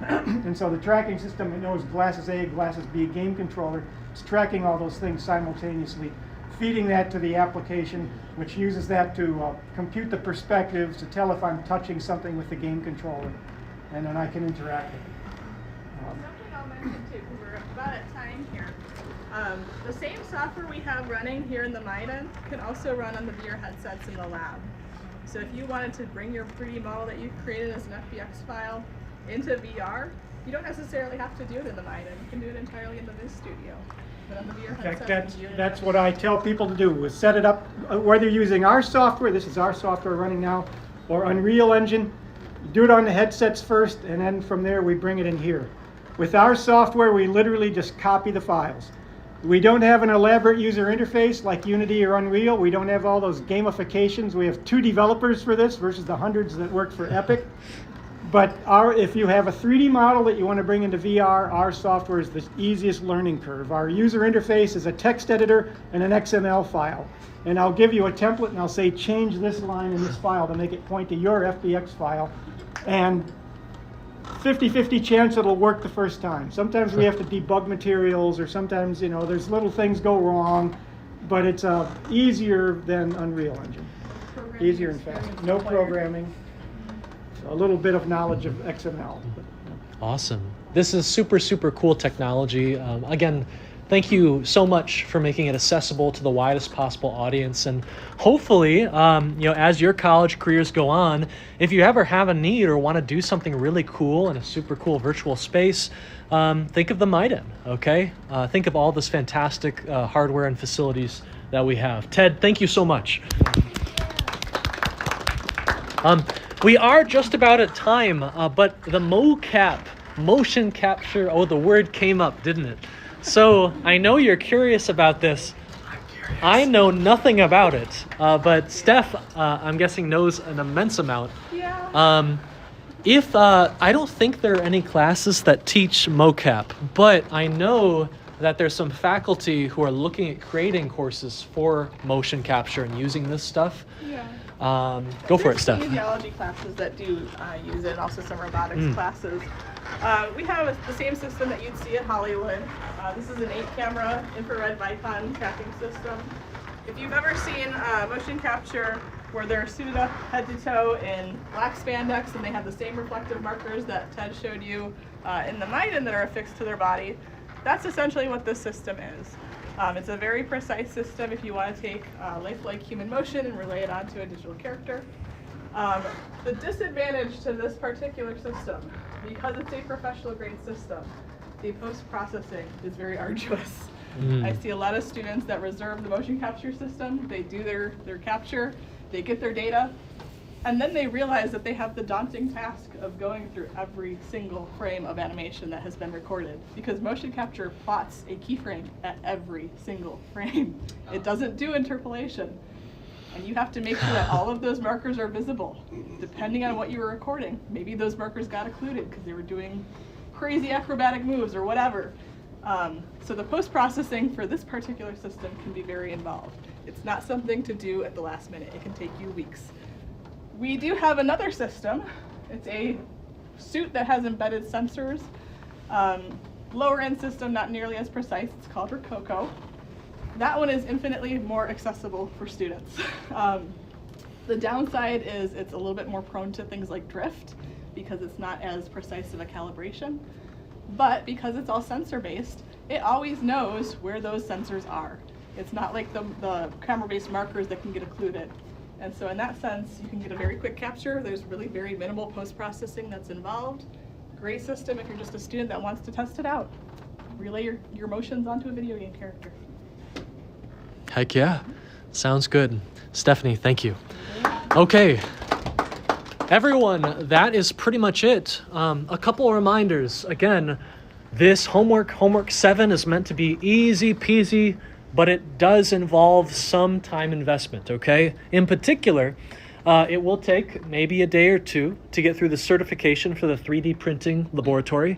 And so the tracking system, it knows glasses A, glasses B, game controller. It's tracking all those things simultaneously, feeding that to the application, which uses that to compute the perspectives, to tell if I'm touching something with the game controller, and then I can interact with it. Something I'll mention too, because we're about at time here. The same software we have running here in the Mida can also run on the VR headsets in the lab. So if you wanted to bring your 3D model that you've created as an FBX file into VR, you don't necessarily have to do it in the Mida. You can do it entirely in the Viz Studio. But on the VR headset, That's what I tell people to do, is set it up, whether you're using our software, this is our software running now, or Unreal Engine, do it on the headsets first, and then from there we bring it in here. With our software, we literally just copy the files. We don't have an elaborate user interface like Unity or Unreal. We don't have all those gamifications. We have 2 developers for this versus the hundreds that work for Epic. But if you have a 3D model that you want to bring into VR, our software is the easiest learning curve. Our user interface is a text editor and an XML file. And I'll give you a template and I'll say change this line in this file to make it point to your FBX file. And 50-50 chance it'll work the first time. Sometimes we have to debug materials, or sometimes, you know, there's little things go wrong, but it's easier than Unreal Engine. Easier and faster. No programming. A little bit of knowledge of XML. Awesome. This is super, super cool technology. Again, thank you so much for making it accessible to the widest possible audience. And hopefully, you know, as your college careers go on, if you ever have a need or want to do something really cool in a super cool virtual space, think of the Mida, okay? Think of all this fantastic hardware and facilities that we have. Ted, thank you so much. We are just about at time, but the mocap, motion capture, oh, the word came up, didn't it? So I know you're curious about this. I'm curious. I know nothing about it, but Steph, I'm guessing, knows an immense amount. Yeah. I don't think there are any classes that teach mocap, but I know that there's some faculty who are looking at creating courses for motion capture and using this stuff. Yeah. Go for it, Steph. There's kinesiology classes that do use it, and also some robotics classes. We have the same system that you'd see at Hollywood. This is an 8-camera infrared Vicon tracking system. If you've ever seen motion capture where they're suited up head to toe in black spandex and they have the same reflective markers that Ted showed you in the Mida that are affixed to their body, that's essentially what this system is. It's a very precise system if you want to take lifelike human motion and relay it onto a digital character. The disadvantage to this particular system, because it's a professional grade system, the post-processing is very arduous. I see a lot of students that reserve the motion capture system, they do their capture, they get their data, and then they realize that they have the daunting task of going through every single frame of animation that has been recorded, because motion capture plots a keyframe at every single frame. It doesn't do interpolation. And you have to make sure that all of those markers are visible, depending on what you were recording. Maybe those markers got occluded because they were doing crazy acrobatic moves or whatever. So the post-processing for this particular system can be very involved. It's not something to do at the last minute. It can take you weeks. We do have another system. It's a suit that has embedded sensors. Lower end system, not nearly as precise. It's called Rococo. That one is infinitely more accessible for students. The downside is it's a little bit more prone to things like drift because it's not as precise of a calibration. But because it's all sensor-based, it always knows where those sensors are. It's not like the camera-based markers that can get occluded. And so in that sense, you can get a very quick capture. There's really very minimal post-processing that's involved. Great system if you're just a student that wants to test it out. Relay your motions onto a video game character. Heck yeah. Sounds good. Stephanie, thank you. Okay. Everyone, that is pretty much it. A couple of reminders. Again, this homework 7 is meant to be easy peasy, but it does involve some time investment, okay? In particular, it will take maybe a day or two to get through the certification for the 3D printing laboratory.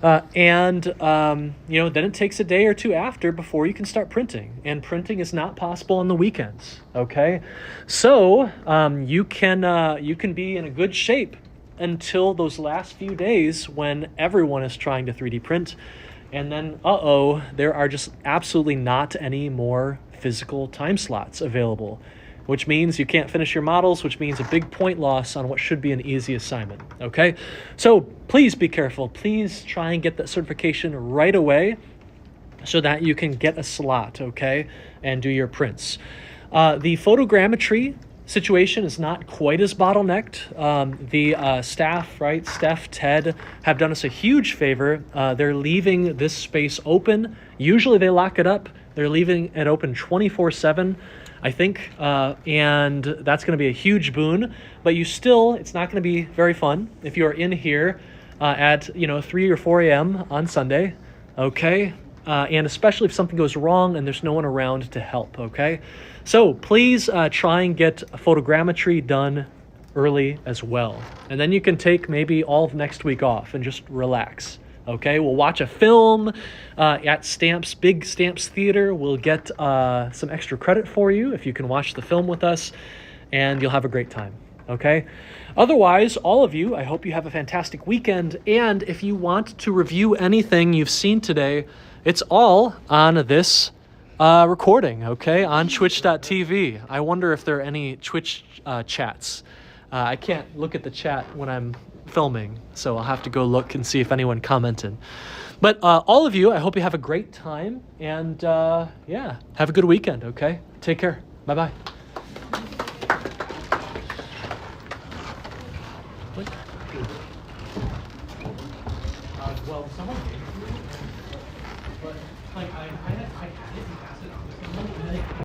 Then it takes a day or two after before you can start printing. And printing is not possible on the weekends, okay? So you can be in a good shape until those last few days when everyone is trying to 3D print. And then, there are just absolutely not any more physical time slots available, which means you can't finish your models, which means a big point loss on what should be an easy assignment, okay? So please be careful. Please try and get that certification right away so that you can get a slot, okay, and do your prints. The photogrammetry situation is not quite as bottlenecked. The staff, right, Steph, Ted, have done us a huge favor. They're leaving this space open. Usually they lock it up. They're leaving it open 24/7. I think, and that's going to be a huge boon, but it's not going to be very fun if you're in here at 3 or 4 a.m. on Sunday, okay? And especially if something goes wrong and there's no one around to help, okay? So please try and get photogrammetry done early as well. And then you can take maybe all of next week off and just relax. Okay, we'll watch a film at Big Stamps Theater. We'll get some extra credit for you if you can watch the film with us, and you'll have a great time, okay? Otherwise, all of you, I hope you have a fantastic weekend, and if you want to review anything you've seen today, it's all on this recording, okay, on twitch.tv. I wonder if there are any Twitch chats. I can't look at the chat when I'm filming, so I'll have to go look and see if anyone commented. But all of you, I hope you have a great time, and have a good weekend, okay? Take care. Bye-bye. Well, someone gave it to me, but I had it and passed it on to someone, and then